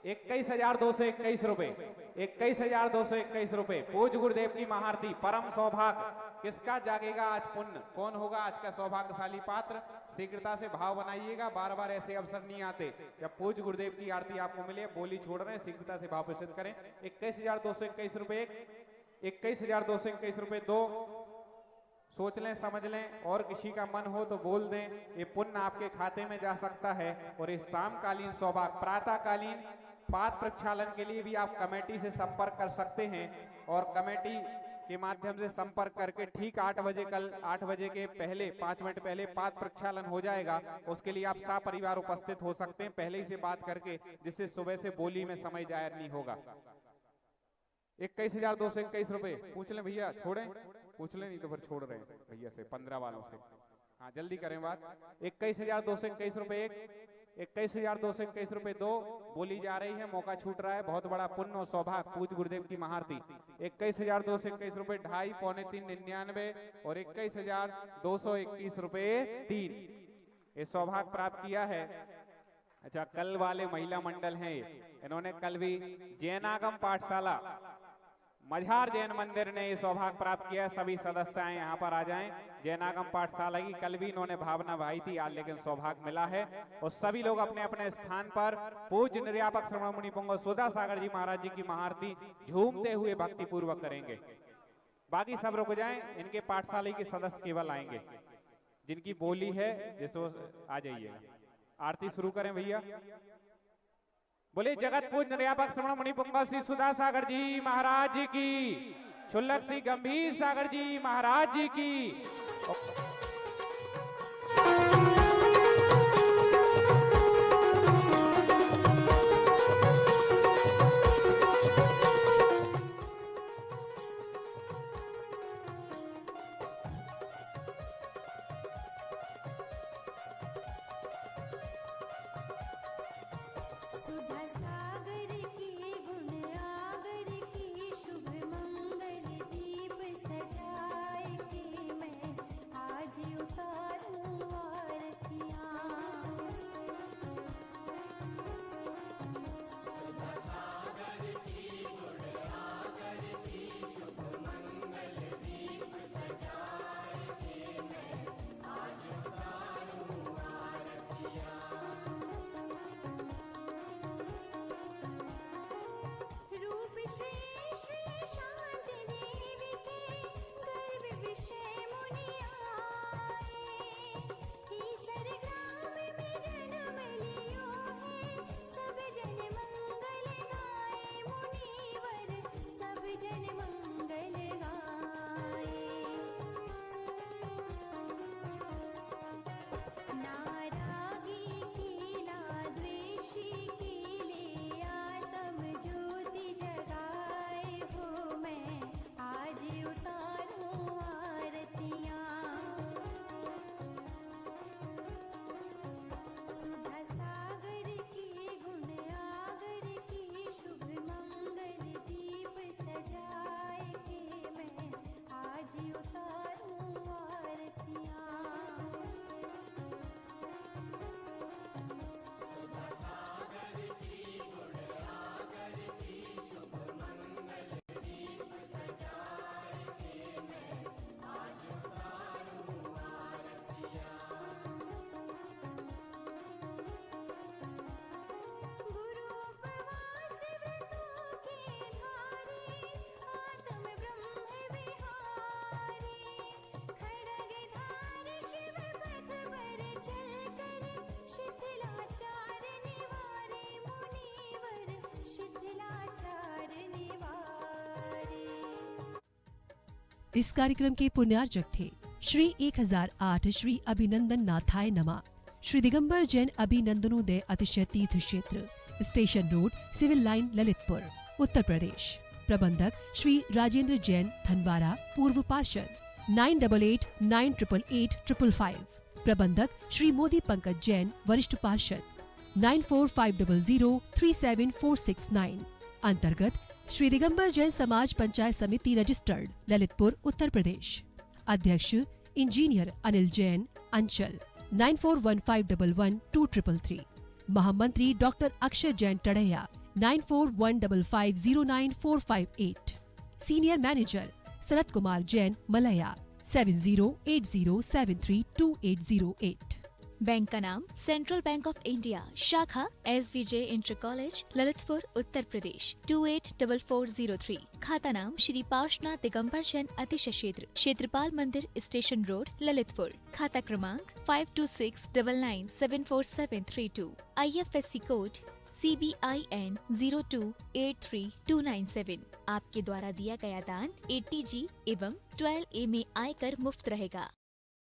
21,221 रुपए। 21,221 रुपए। पूज्य गुरुदेव की महाआरती परम सौभाग्य। किसका जागेगा आज पुण्य? कौन होगा आज का सौभाग्यशाली पात्र? शीघ्रता से भाव बनाइएगा। बार बार ऐसे अवसर नहीं आते जब पूज्य गुरुदेव की आरती आपको मिले। बोली छोड़ रहे हैं, शीघ्रता से भाव प्रसिद्ध करें। 21,221 रुपए। 21,221 रुपए 2। सोच लें, समझ लें, और किसी का मन हो तो बोल दें। ये पुण्य आपके खाते में जा सकता है। और इस शामकालीन सौभाग्य प्रातःकालीन पाद प्रक्षालन के लिए भी आप कमेटी से संपर्क कर सकते हैं। और कमेटी के माध्यम से संपर्क करके ठीक 8 बजे, कल 8 बजे के पहले 5 मिनट पहले पाद प्रक्षालन हो जाएगा। उसके लिए आप सपरिवार उपस्थित हो सकते हैं पहले ही से बात करके, जिससे सुबह से बोली में समय जाया नहीं होगा। 21,221 रुपए। पूछ लें भैया, छोड़ें? पूछ लें, नहीं तो फिर छोड़ रहे हैं भैया से, 15 वालों से। हाँ जल्दी करें बात। 21,221 रुपए 1। 21,221 रुपए 2। बोली जा रही है, मौका छूट रहा है। बहुत बड़ा पुण्य और सौभाग्य पूज्य गुरुदेव की महाआरती। 21,221 रुपए 2.5 पौने 3 99 और 21,221 रुपए 3। ये सौभाग्य प्राप्त किया है। अच्छा, कल वाले महिला मंडल हैं, इन्होंने कल भी जैनागम पाठशाला मझार जैन मंदिर ने ये सौभाग्य प्राप्त किया। सभी सदस्य यहाँ पर आ जाएं। जैनागम पाठशाला की कल भी इन्होंने भावना भाई थी, आज लेकिन सौभाग्य मिला है। और सभी लोग अपने अपने स्थान पर पूज्य निर्यापक श्रवण मुनिपुंगव सुधा सागर जी महाराज जी की महाआरती झूमते हुए भक्ति पूर्वक करेंगे। बाकी सब रुक जाएं, इनके पाठशाला के सदस्य केवल आएंगे। जिनकी बोली है जिसको आ जाइए। आरती शुरू करें भैया। बोले जगत पूज्य निर्यापक श्रवण मुनिपुंगव श्री सुधा सागर जी महाराज जी की, क्षुल्लक श्री गंभीर सागर जी महाराज जी की। इस कार्यक्रम के पुण्यार्जक थे श्री 1008 श्री अभिनंदन नाथाय नमः, श्री दिगंबर जैन अभिनंदनोदय अतिशय तीर्थ क्षेत्र, station road, civil line, Lalitpur, Uttar Pradesh. प्रबंधक श्री राजेंद्र जैन, धनवारा, पूर्व पार्षद, 9889888555। प्रबंधक श्री मोदी पंकज जैन, वरिष्ठ पार्षद, 9450037469। अंतर्गत श्री दिगंबर जैन समाज पंचायत समिति रजिस्टर्ड, ललितपुर, उत्तर प्रदेश। अध्यक्ष इंजीनियर अनिल जैन, अंचल, 9415112333। महामंत्री doctor Akshay Jain Tadaiya, 9415509458। Senior manager Sharad Kumar Jain, Malaya, 7080732808। Bank का नाम सेंट्रल बैंक ऑफ इंडिया, शाखा SVJ inter college, Lalitpur, Uttar Pradesh, 284403। खाता नाम श्री पार्श्वनाथ दिगंबर जैन अतिशय क्षेत्र, क्षेत्रपाल मंदिर, स्टेशन रोड, ललितपुर। खाता क्रमांक 5269974732। IFSC code CBIN 0283297। आपके द्वारा दिया गया दान 80G एवं 12A में आयकर मुफ्त रहेगा।